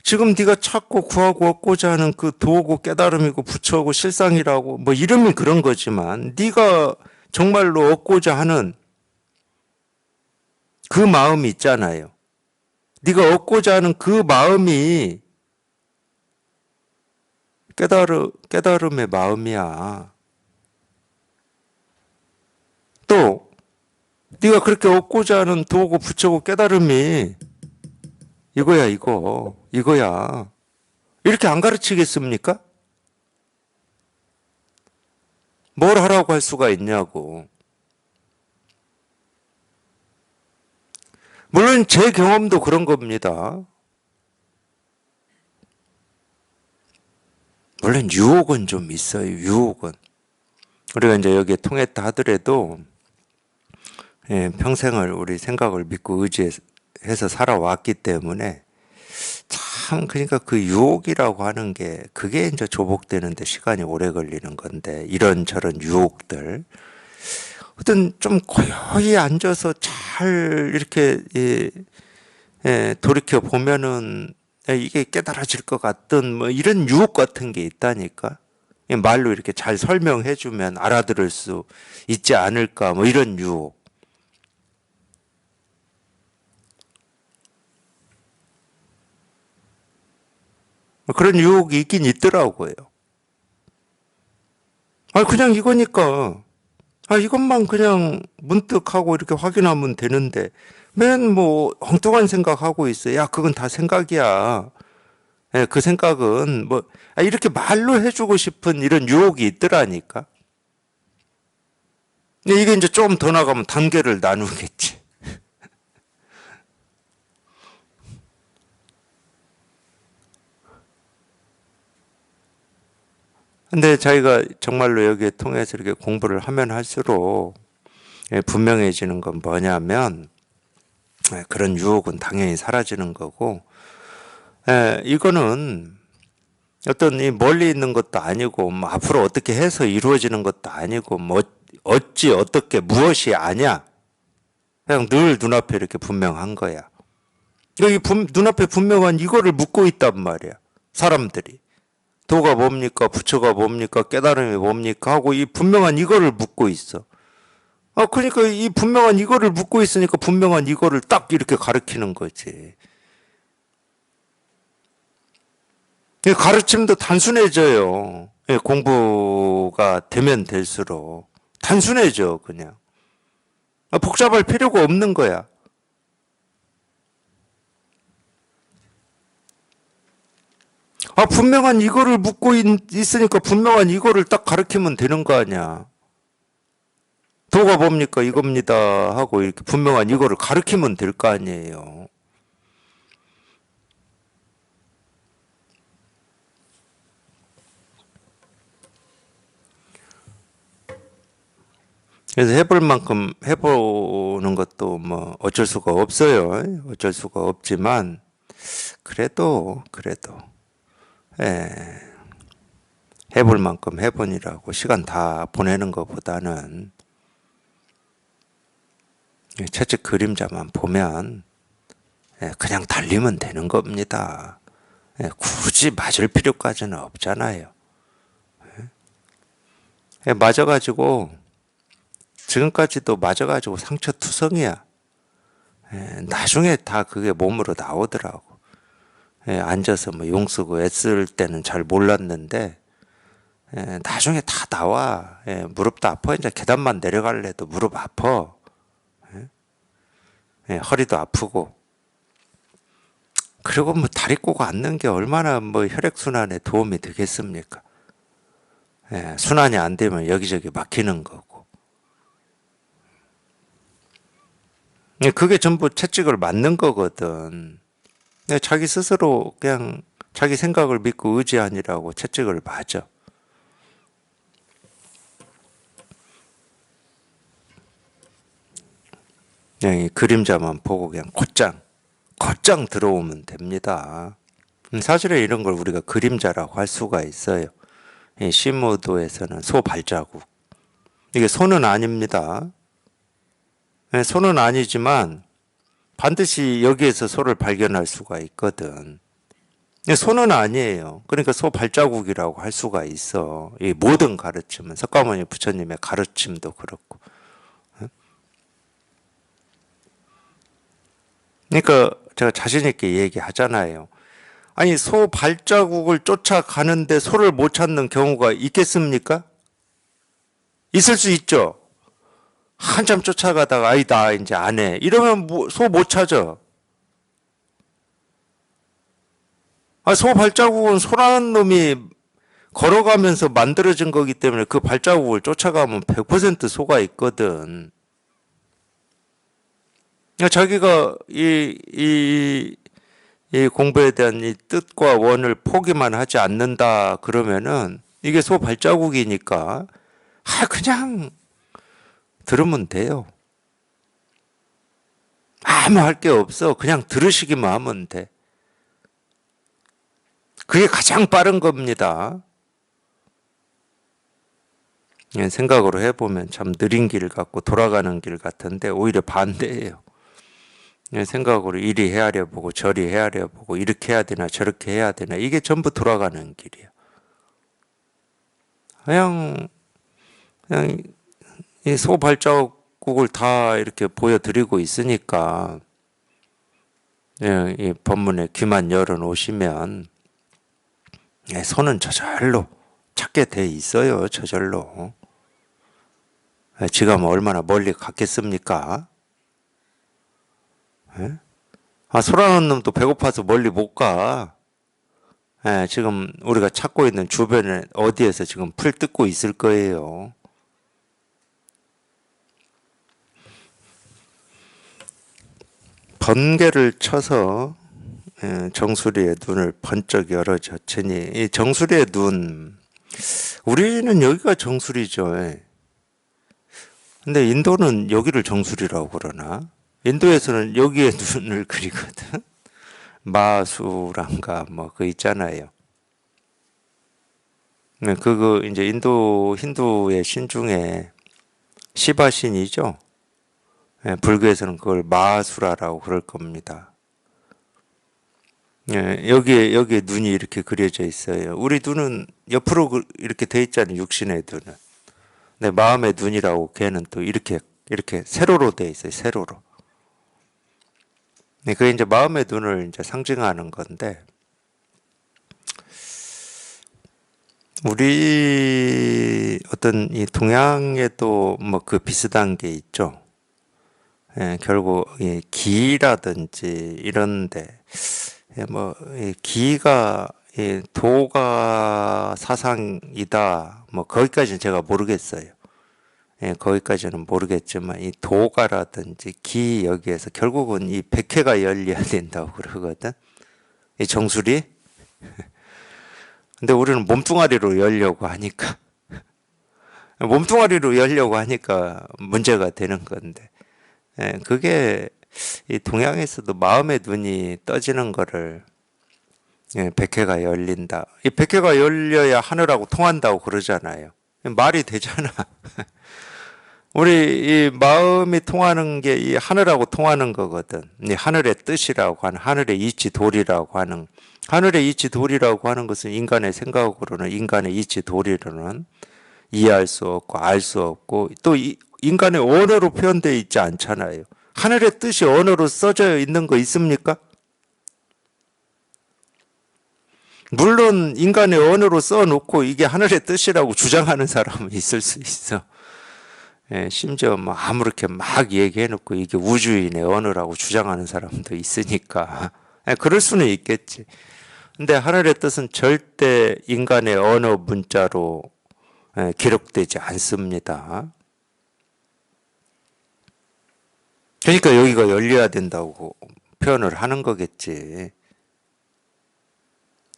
지금 네가 찾고 구하고 얻고자 하는 그 도고 깨달음이고 부처고 실상이라고 뭐 이름은 그런 거지만 네가 정말로 얻고자 하는 그 마음이 있잖아요. 네가 얻고자 하는 그 마음이 깨달음의 마음이야. 또 네가 그렇게 얻고자 하는 도고 부처고 깨달음이 이거야 이거야. 이렇게 안 가르치겠습니까? 뭘 하라고 할 수가 있냐고. 물론 제 경험도 그런 겁니다. 물론 유혹은 좀 있어요. 유혹은. 우리가 이제 여기에 통했다 하더라도 평생을 우리 생각을 믿고 의지해서 살아왔기 때문에 참 그러니까 그 유혹이라고 하는 게 그게 이제 조복되는데 시간이 오래 걸리는 건데 이런저런 유혹들 어떤 좀 고요히 앉아서 잘 이렇게 돌이켜 보면은 이게 깨달아질 것 같던 뭐 이런 유혹 같은 게 있다니까. 말로 이렇게 잘 설명해 주면 알아들을 수 있지 않을까 뭐 이런 유혹. 그런 유혹이 있긴 있더라고요. 아, 그냥 이거니까. 아, 이것만 그냥 문득 하고 이렇게 확인하면 되는데, 맨 뭐, 엉뚱한 생각하고 있어. 야, 그건 다 생각이야. 그 생각은 뭐, 이렇게 말로 해주고 싶은 이런 유혹이 있더라니까. 근데 이게 이제 좀 더 나가면 단계를 나누겠지. 근데 자기가 정말로 여기에 통해서 이렇게 공부를 하면 할수록 분명해지는 건 뭐냐면 그런 유혹은 당연히 사라지는 거고, 이거는 어떤 이 멀리 있는 것도 아니고, 뭐 앞으로 어떻게 해서 이루어지는 것도 아니고, 뭐 어찌 어떻게 무엇이 아냐, 그냥 늘 눈앞에 이렇게 분명한 거야. 여기 눈앞에 분명한 이거를 묻고 있단 말이야. 사람들이. 도가 뭡니까? 부처가 뭡니까? 깨달음이 뭡니까? 하고 이 분명한 이거를 묻고 있어. 그러니까 이 분명한 이거를 묻고 있으니까 분명한 이거를 딱 이렇게 가르치는 거지. 이 가르침도 단순해져요. 공부가 되면 될수록. 단순해져, 그냥. 복잡할 필요가 없는 거야. 분명한 이거를 묻고 있으니까 분명한 이거를 딱 가르치면 되는 거 아니야. 도가 뭡니까? 이겁니다. 하고 이렇게 분명한 이거를 가르치면 될 거 아니에요. 그래서 해볼 만큼 해보는 것도 뭐 어쩔 수가 없어요. 어쩔 수가 없지만, 그래도, 예, 해볼 만큼 해보니라고 시간 다 보내는 것보다는 채찍 그림자만 보면 그냥 달리면 되는 겁니다. 굳이 맞을 필요까지는 없잖아요. 맞아가지고 지금까지도 맞아가지고 상처투성이야. 나중에 다 그게 몸으로 나오더라고. 앉아서 뭐 용쓰고 애쓸 때는 잘 몰랐는데 나중에 다 나와. 무릎도 아파. 이제 계단만 내려갈래도 무릎 아파. 허리도 아프고. 그리고 뭐 다리 꼬고 앉는 게 얼마나 뭐 혈액순환에 도움이 되겠습니까? 순환이 안 되면 여기저기 막히는 거고. 그게 전부 채찍을 맞는 거거든. 자기 스스로 그냥 자기 생각을 믿고 의지하니라고 채찍을 맞아. 그냥 이 그림자만 보고 그냥 곧장 들어오면 됩니다. 사실은 이런 걸 우리가 그림자라고 할 수가 있어요. 이 시무도에서는 소 발자국. 이게 소는 아닙니다. 소는 아니지만 반드시 여기에서 소를 발견할 수가 있거든. 소는 아니에요. 그러니까 소 발자국이라고 할 수가 있어. 이 모든 가르침은 석가모니 부처님의 가르침도 그렇고. 그러니까 제가 자신 있게 얘기하잖아요. 아니, 소 발자국을 쫓아가는데 소를 못 찾는 경우가 있겠습니까? 있을 수 있죠. 한참 쫓아가다가 나 이제 안 해. 이러면 소 못 찾아. 소 발자국은 소라는 놈이 걸어가면서 만들어진 거기 때문에 그 발자국을 쫓아가면 100% 소가 있거든. 자기가 이 공부에 대한 이 뜻과 원을 포기만 하지 않는다 그러면은 이게 소 발자국이니까 그냥 들으면 돼요. 아무 할 게 없어. 그냥 들으시기만 하면 돼. 그게 가장 빠른 겁니다. 생각으로 해보면 참 느린 길 같고 돌아가는 길 같은데 오히려 반대예요. 생각으로 이리 헤아려 보고 저리 헤아려 보고 이렇게 해야 되나 저렇게 해야 되나 이게 전부 돌아가는 길이야. 그냥 이 소 발자국을 다 이렇게 보여드리고 있으니까 이 법문에 귀만 열어놓으시면 소는 저절로 찾게 돼 있어요. 저절로. 지가 뭐 얼마나 멀리 갔겠습니까? 소라는 놈도 배고파서 멀리 못 가. 지금 우리가 찾고 있는 주변에 어디에서 지금 풀 뜯고 있을 거예요. 번개를 쳐서 정수리의 눈을 번쩍 열어젖히니 이 정수리의 눈, 우리는 여기가 정수리죠. 근데 인도는 여기를 정수리라고 그러나? 인도에서는 여기에 눈을 그리거든. 마수란가 뭐 그 있잖아요. 네, 그거 이제 인도 힌두의 신 중에 시바 신이죠. 예, 불교에서는 그걸 마수라라고 그럴 겁니다. 예, 여기에 눈이 이렇게 그려져 있어요. 우리 눈은 옆으로 이렇게 돼 있잖아요. 육신의 눈은. 네, 마음의 눈이라고 걔는 또 이렇게 세로로 돼 있어요. 세로로. 네, 그게 이제 마음의 눈을 이제 상징하는 건데, 우리 어떤 이 동양에도 뭐 그 비슷한 게 있죠. 예, 결국 이 기라든지 이런데 이 기가 이 도가 사상이다. 뭐 거기까지는 제가 모르겠어요. 예, 거기까지는 모르겠지만 이 도가라든지 기 여기에서 결국은 이 백회가 열려야 된다고 그러거든. 이 정수리. 근데 우리는 몸뚱아리로 열려고 하니까 몸뚱아리로 열려고 하니까 문제가 되는 건데. 예, 그게 이 동양에서도 마음의 눈이 떠지는 거를 예, 백회가 열린다. 이 백회가 열려야 하늘하고 통한다고 그러잖아요. 말이 되잖아. 우리 이 마음이 통하는 게 이 하늘하고 통하는 거거든. 이 하늘의 뜻이라고 하는 하늘의 이치 도리라고 하는 하늘의 이치 도리라고 하는 것은 인간의 생각으로는 인간의 이치 도리로는 이해할 수 없고 알 수 없고 또 인간의 언어로 표현되어 있지 않잖아요. 하늘의 뜻이 언어로 써져 있는 거 있습니까? 물론 인간의 언어로 써놓고 이게 하늘의 뜻이라고 주장하는 사람은 있을 수 있어. 예, 심지어 뭐 아무렇게 막 얘기해놓고 이게 우주인의 언어라고 주장하는 사람도 있으니까. 예, 그럴 수는 있겠지. 근데 하늘의 뜻은 절대 인간의 언어 문자로 예, 기록되지 않습니다. 그러니까 여기가 열려야 된다고 표현을 하는 거겠지.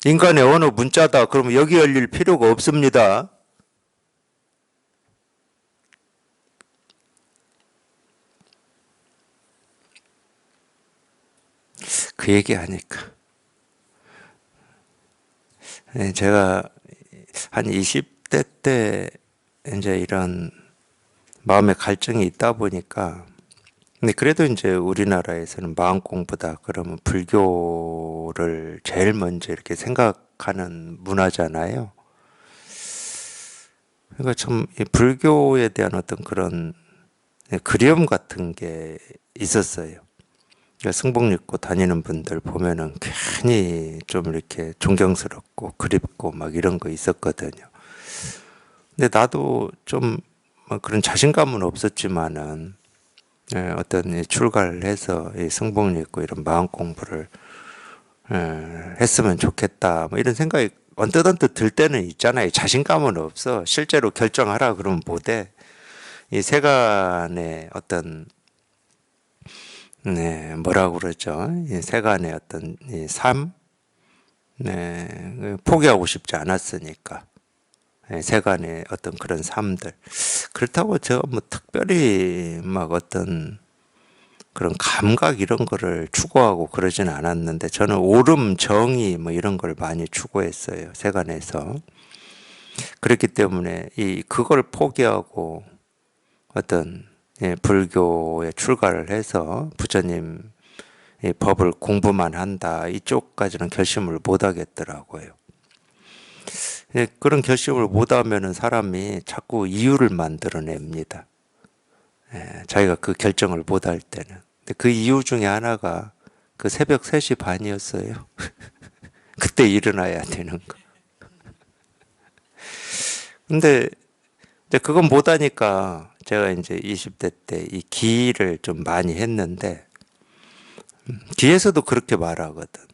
인간의 언어 문자다. 그러면 여기 열릴 필요가 없습니다. 그 얘기하니까. 제가 한 20대 때 이제 이런 마음의 갈증이 있다 보니까 근데 그래도 이제 우리나라에서는 마음 공부다 그러면 불교를 제일 먼저 이렇게 생각하는 문화잖아요. 그러니까 참 이 불교에 대한 어떤 그런 그리움 같은 게 있었어요. 그러니까 승복 입고 다니는 분들 보면은 괜히 좀 이렇게 존경스럽고 그립고 막 이런 거 있었거든요. 근데 나도 좀 뭐 그런 자신감은 없었지만은 어떤 출가를 해서 이 승복 입고 이런 마음 공부를 했으면 좋겠다. 뭐 이런 생각이 언뜻 들 때는 있잖아요. 자신감은 없어. 실제로 결정하라 그러면 못해. 이 세간의 어떤 네, 뭐라고 그러죠? 이 세간의 어떤 이 삶, 네, 포기하고 싶지 않았으니까. 네, 세간의 어떤 그런 삶들. 그렇다고 제가 뭐 특별히 막 어떤 그런 감각 이런 거를 추구하고 그러진 않았는데 저는 옳음, 정의 뭐 이런 걸 많이 추구했어요. 세간에서. 그렇기 때문에 그걸 포기하고 어떤 불교에 출가를 해서 부처님 법을 공부만 한다. 이쪽까지는 결심을 못 하겠더라고요. 그런 결심을 못 하면은 사람이 자꾸 이유를 만들어냅니다. 자기가 그 결정을 못 할 때는. 근데 그 이유 중에 하나가 그 새벽 3시 반이었어요. 그때 일어나야 되는 거. 근데 이제 그건 못 하니까 제가 이제 20대 때 이 기를 좀 많이 했는데 뒤에서도 그렇게 말하거든.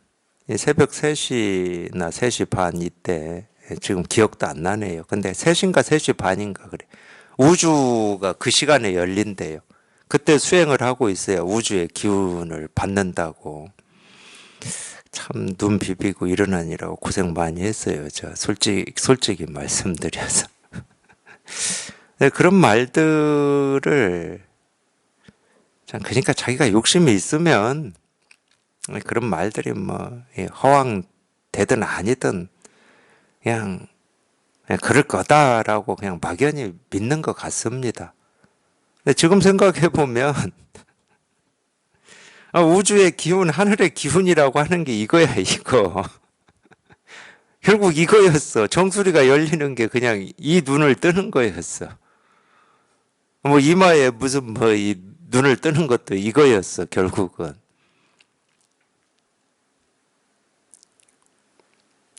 새벽 3시나 3시 반 이때 지금 기억도 안 나네요. 근데 3시인가 3시 반인가 그래. 우주가 그 시간에 열린대요. 그때 수행을 하고 있어야 우주의 기운을 받는다고. 참 눈 비비고 일어나느라고 고생 많이 했어요. 저 솔직히 말씀드려서. 네, 그런 말들을 그러니까 자기가 욕심이 있으면 그런 말들이 뭐 허황 되든 아니든 그냥 그럴 거다라고 그냥 막연히 믿는 것 같습니다. 근데 지금 생각해 보면 우주의 기운, 하늘의 기운이라고 하는 게 이거야, 이거. 결국 이거였어. 정수리가 열리는 게 그냥 이 눈을 뜨는 거였어. 뭐 이마에 무슨 뭐 이 눈을 뜨는 것도 이거였어, 결국은.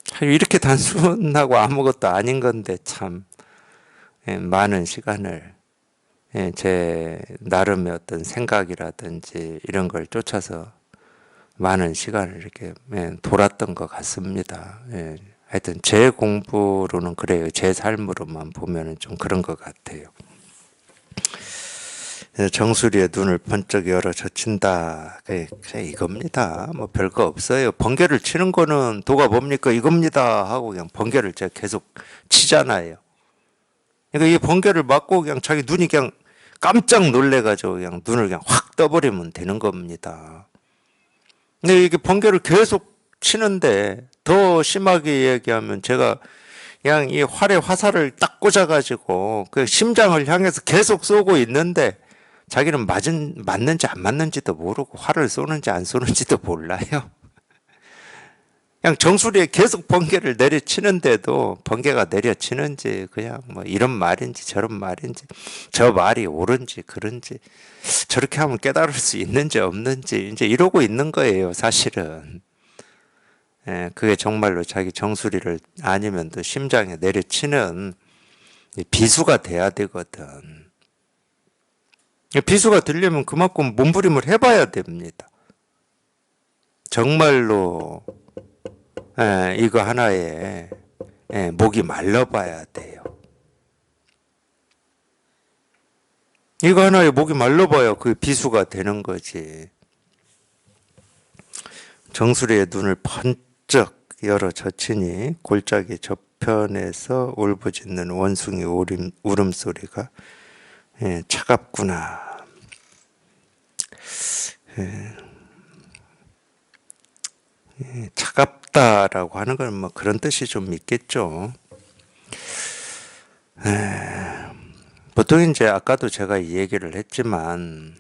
참 이렇게 단순하고 아무것도 아닌 건데 참 많은 시간을 제 나름의 어떤 생각이라든지 이런 걸 쫓아서 많은 시간을 이렇게 돌았던 것 같습니다. 하여튼 제 공부로는 그래요. 제 삶으로만 보면은 좀 그런 것 같아요. 정수리의 눈을 번쩍 열어 젖힌다. 그냥 이겁니다. 뭐 별거 없어요. 번개를 치는 거는 도가 뭡니까? 이겁니다. 하고 그냥 번개를 제가 계속 치잖아요. 그러니까 이 번개를 맞고 그냥 자기 눈이 그냥 깜짝 놀래가지고 그냥 눈을 그냥 확 떠버리면 되는 겁니다. 근데 이게 번개를 계속 치는데 더 심하게 얘기하면 제가 그냥 이 활에 화살을 딱 꽂아가지고 그 심장을 향해서 계속 쏘고 있는데 자기는 맞는지 안 맞는지도 모르고 활을 쏘는지 안 쏘는지도 몰라요. 그냥 정수리에 계속 번개를 내려치는데도 번개가 내려치는지 그냥 뭐 이런 말인지 저런 말인지 저 말이 옳은지 그런지 저렇게 하면 깨달을 수 있는지 없는지 이제 이러고 있는 거예요, 사실은. 그게 정말로 자기 정수리를 아니면 또 심장에 내려치는 비수가 돼야 되거든. 비수가 되려면 그만큼 몸부림을 해봐야 됩니다. 정말로 이거 하나에 목이 말라봐야 돼요. 이거 하나에 목이 말라봐야 그 비수가 되는 거지. 정수리의 눈을 번쩍 열어 젖히니 골짜기 저편에서 울부짖는 원숭이 울음소리가 차갑구나. 차갑다라고 하는 건 뭐 그런 뜻이 좀 있겠죠. 보통 이제 아까도 제가 이 얘기를 했지만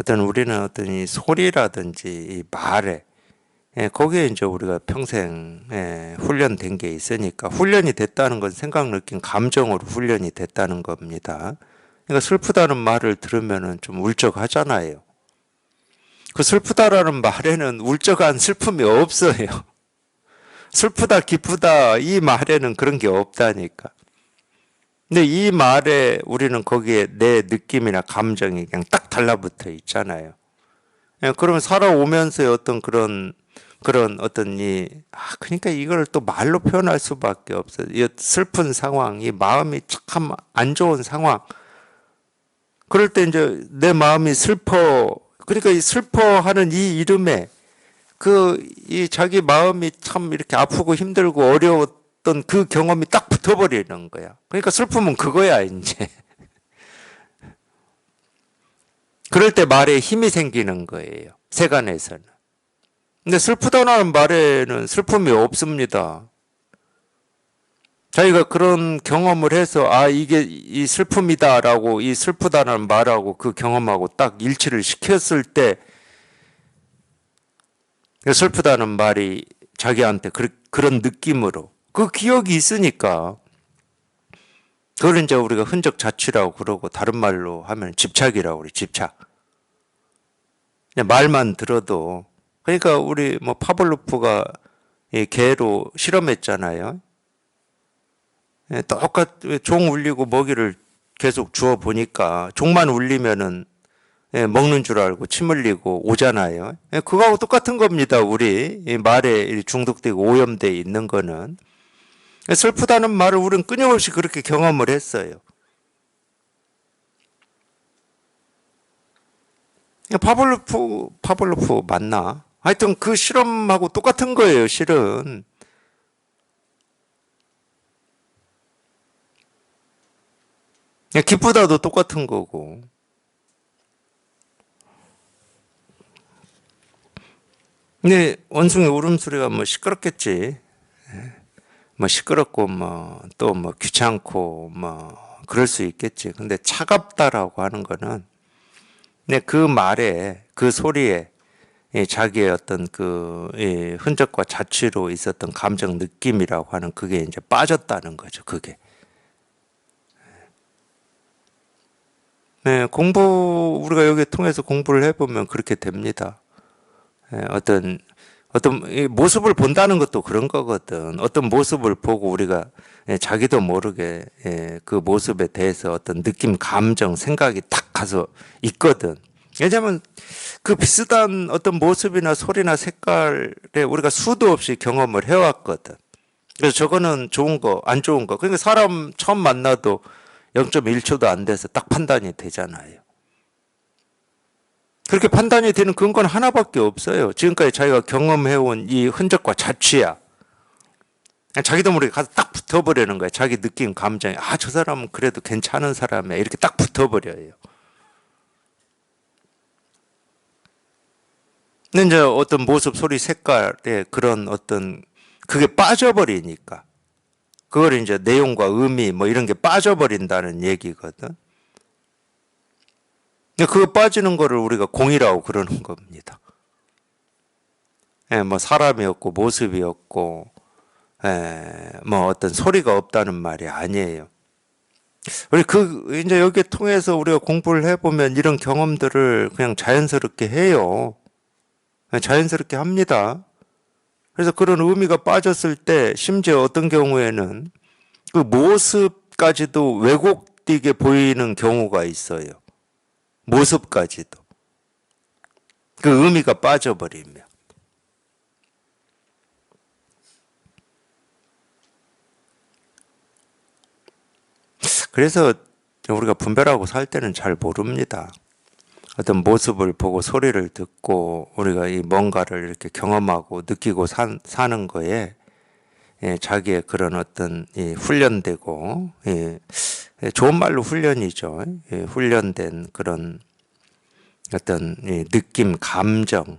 우리는 어떤 이 소리라든지 이 말에 거기에 이제 우리가 평생 훈련된 게 있으니까 훈련이 됐다는 건 생각, 느낌, 감정으로 훈련이 됐다는 겁니다. 그러니까 슬프다는 말을 들으면은 좀 울적하잖아요. 그 슬프다라는 말에는 울적한 슬픔이 없어요. 슬프다, 기쁘다 이 말에는 그런 게 없다니까. 근데 이 말에 우리는 거기에 내 느낌이나 감정이 그냥 딱 달라붙어 있잖아요. 그러면 살아오면서의 어떤 그런 어떤 그러니까 이걸 또 말로 표현할 수밖에 없어요. 이 슬픈 상황, 이 마음이 참 안 좋은 상황. 그럴 때 이제 내 마음이 슬퍼. 그러니까 이 슬퍼하는 이 이름에 이 자기 마음이 참 이렇게 아프고 힘들고 어려웠던 그 경험이 딱 붙어버리는 거야. 그러니까 슬픔은 그거야, 이제. 그럴 때 말에 힘이 생기는 거예요. 세간에서는. 근데 슬프다라는 말에는 슬픔이 없습니다. 자기가 그런 경험을 해서 이게 이 슬픔이다라고 이 슬프다라는 말하고 그 경험하고 딱 일치를 시켰을 때 슬프다는 말이 자기한테 그런 느낌으로 그 기억이 있으니까 그걸 이제 우리가 흔적 자취라고 그러고 다른 말로 하면 집착이라고 그래, 집착. 그냥 말만 들어도 그러니까 우리 뭐 파블로프가 이 개로 실험했잖아요. 종 울리고 먹이를 계속 주어 보니까 종만 울리면은 먹는 줄 알고 침 흘리고 오잖아요. 그거하고 똑같은 겁니다. 우리 이 말에 중독되고 오염돼 있는 거는 슬프다는 말을 우리는 끊임없이 그렇게 경험을 했어요. 파블로프 맞나? 하여튼 그 실험하고 똑같은 거예요, 실은. 기쁘다도 똑같은 거고. 근데 원숭이 울음소리가 뭐 시끄럽겠지. 뭐 시끄럽고 뭐 또 뭐 귀찮고 뭐 그럴 수 있겠지. 근데 차갑다라고 하는 거는 그 말에 그 소리에 자기의 어떤 흔적과 자취로 있었던 감정 느낌이라고 하는 그게 이제 빠졌다는 거죠. 그게. 우리가 여기 통해서 공부를 해보면 그렇게 됩니다. 어떤 이 모습을 본다는 것도 그런 거거든. 어떤 모습을 보고 우리가 자기도 모르게 그 모습에 대해서 어떤 느낌, 감정, 생각이 딱 가서 있거든. 왜냐하면 그 비슷한 어떤 모습이나 소리나 색깔에 우리가 수도 없이 경험을 해왔거든. 그래서 저거는 좋은 거, 안 좋은 거. 그러니까 사람 처음 만나도 0.1초도 안 돼서 딱 판단이 되잖아요. 그렇게 판단이 되는 근거는 하나밖에 없어요. 지금까지 자기가 경험해온 이 흔적과 자취야. 자기도 모르게 가서 딱 붙어버리는 거야. 자기 느낌, 감정이. 아, 저 사람은 그래도 괜찮은 사람이야. 이렇게 딱 붙어버려요. 근데 이제 어떤 모습, 소리, 색깔에 그런 어떤 그게 빠져버리니까. 그걸 이제 내용과 의미 뭐 이런 게 빠져버린다는 얘기거든. 근데 그거 빠지는 거를 우리가 공이라고 그러는 겁니다. 뭐 사람이었고 모습이었고 뭐 어떤 소리가 없다는 말이 아니에요. 우리 이제 여기 통해서 우리가 공부를 해보면 이런 경험들을 그냥 자연스럽게 해요. 자연스럽게 합니다. 그래서 그런 의미가 빠졌을 때 심지어 어떤 경우에는 그 모습까지도 왜곡되게 보이는 경우가 있어요. 모습까지도. 그 의미가 빠져버리면. 그래서 우리가 분별하고 살 때는 잘 모릅니다. 어떤 모습을 보고 소리를 듣고 우리가 이 뭔가를 이렇게 경험하고 느끼고 사는 거에 자기의 그런 어떤 훈련되고 좋은 말로 훈련이죠. 훈련된 그런 어떤 느낌, 감정,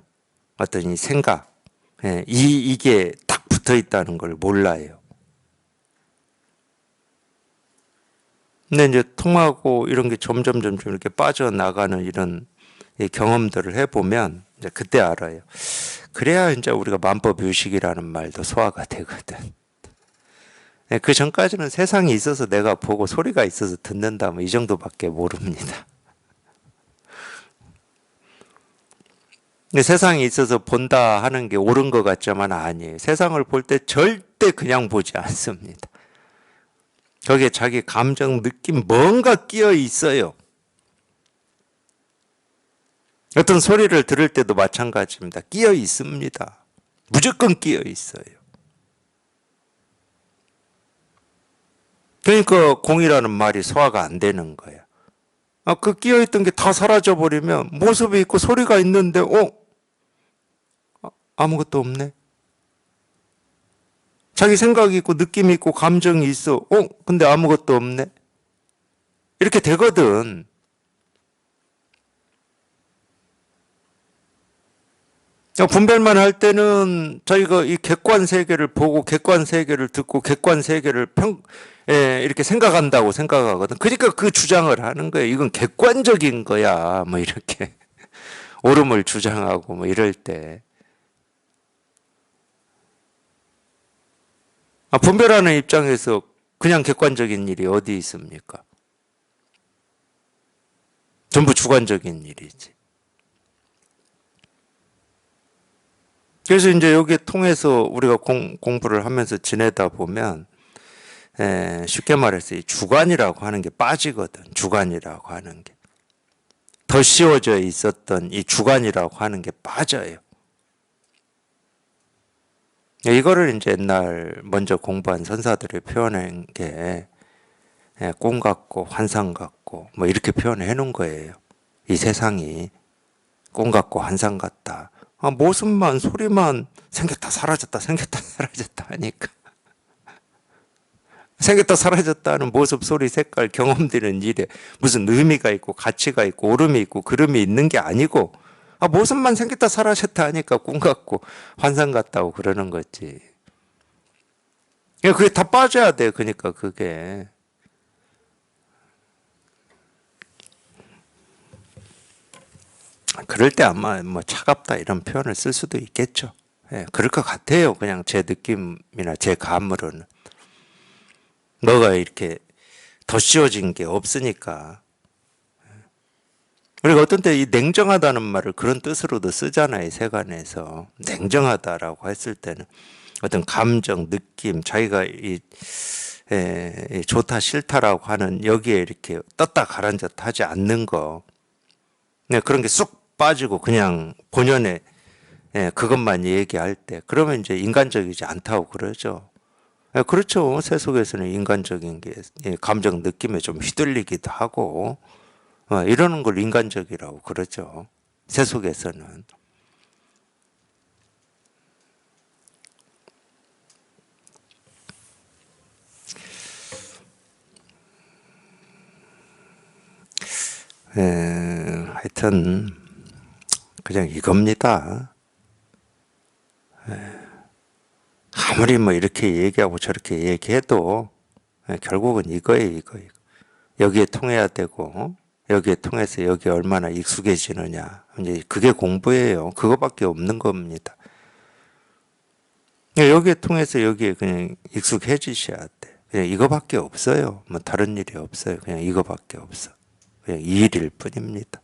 어떤 이 생각 이게 딱 붙어 있다는 걸 몰라요. 근데 이제 통하고 이런 게 점점 이렇게 빠져나가는 이런 경험들을 해보면 이제 그때 알아요. 그래야 이제 우리가 만법유식이라는 말도 소화가 되거든. 그 전까지는 세상이 있어서 내가 보고 소리가 있어서 듣는다 뭐 이 정도밖에 모릅니다. 근데 세상이 있어서 본다 하는 게 옳은 것 같지만 아니에요. 세상을 볼 때 절대 그냥 보지 않습니다. 거기에 자기 감정, 느낌 뭔가 끼어 있어요. 어떤 소리를 들을 때도 마찬가지입니다. 끼어 있습니다. 무조건 끼어 있어요. 그러니까 공이라는 말이 소화가 안 되는 거야. 그 끼어 있던 게 다 사라져 버리면 모습이 있고 소리가 있는데 아무것도 없네. 자기 생각이 있고 느낌이 있고 감정이 있어. 근데 아무것도 없네. 이렇게 되거든. 분별만 할 때는 저희가 이 객관 세계를 보고 객관 세계를 듣고 객관 세계를 이렇게 생각한다고 생각하거든. 그러니까 그 주장을 하는 거예요. 이건 객관적인 거야. 뭐 이렇게 옳음을 주장하고 뭐 이럴 때. 분별하는 입장에서 그냥 객관적인 일이 어디 있습니까? 전부 주관적인 일이지. 그래서 이제 여기에 통해서 우리가 공부를 하면서 지내다 보면 쉽게 말해서 이 주관이라고 하는 게 빠지거든. 주관이라고 하는 게. 더 씌워져 있었던 이 주관이라고 하는 게 빠져요. 이거를 이제 옛날 먼저 공부한 선사들이 표현한 게 꿈 같고 환상 같고 뭐 이렇게 표현해 놓은 거예요. 이 세상이 꿈 같고 환상 같다. 모습만 소리만 생겼다 사라졌다 생겼다 사라졌다 하니까 생겼다 사라졌다는 모습 소리 색깔 경험되는 일에 무슨 의미가 있고 가치가 있고 옳음이 있고 그름이 있는 게 아니고 모습만 생겼다 사라졌다 하니까 꿈 같고 환상 같다고 그러는 거지. 그게 다 빠져야 돼. 그러니까 그게. 그럴 때 아마 뭐 차갑다 이런 표현을 쓸 수도 있겠죠. 예, 그럴 것 같아요. 그냥 제 느낌이나 제 감으로는. 뭐가 이렇게 더 씌워진 게 없으니까. 우리가 어떤 때 이 냉정하다는 말을 그런 뜻으로도 쓰잖아요. 세간에서. 냉정하다라고 했을 때는 어떤 감정, 느낌, 자기가 좋다, 싫다라고 하는 여기에 이렇게 떴다 가라앉았다 하지 않는 거. 네, 그런 게 쑥 빠지고 그냥 본연의 그것만 얘기할 때, 그러면 이제 인간적이지 않다고 그러죠. 그렇죠. 새 속에서는 인간적인 게, 감정, 느낌에 좀 휘둘리기도 하고, 이러는 걸 인간적이라고 그러죠. 새 속에서는. 하여튼, 그냥 이겁니다. 아무리 뭐 이렇게 얘기하고 저렇게 얘기해도, 결국은 이거예요, 이거. 여기에 통해야 되고, 여기에 통해서 여기에 얼마나 익숙해지느냐. 이제 그게 공부예요. 그거밖에 없는 겁니다. 여기에 통해서 여기에 그냥 익숙해지셔야 돼. 그냥 이거밖에 없어요. 뭐 다른 일이 없어요. 그냥 이거밖에 없어. 그냥 이 일일 뿐입니다.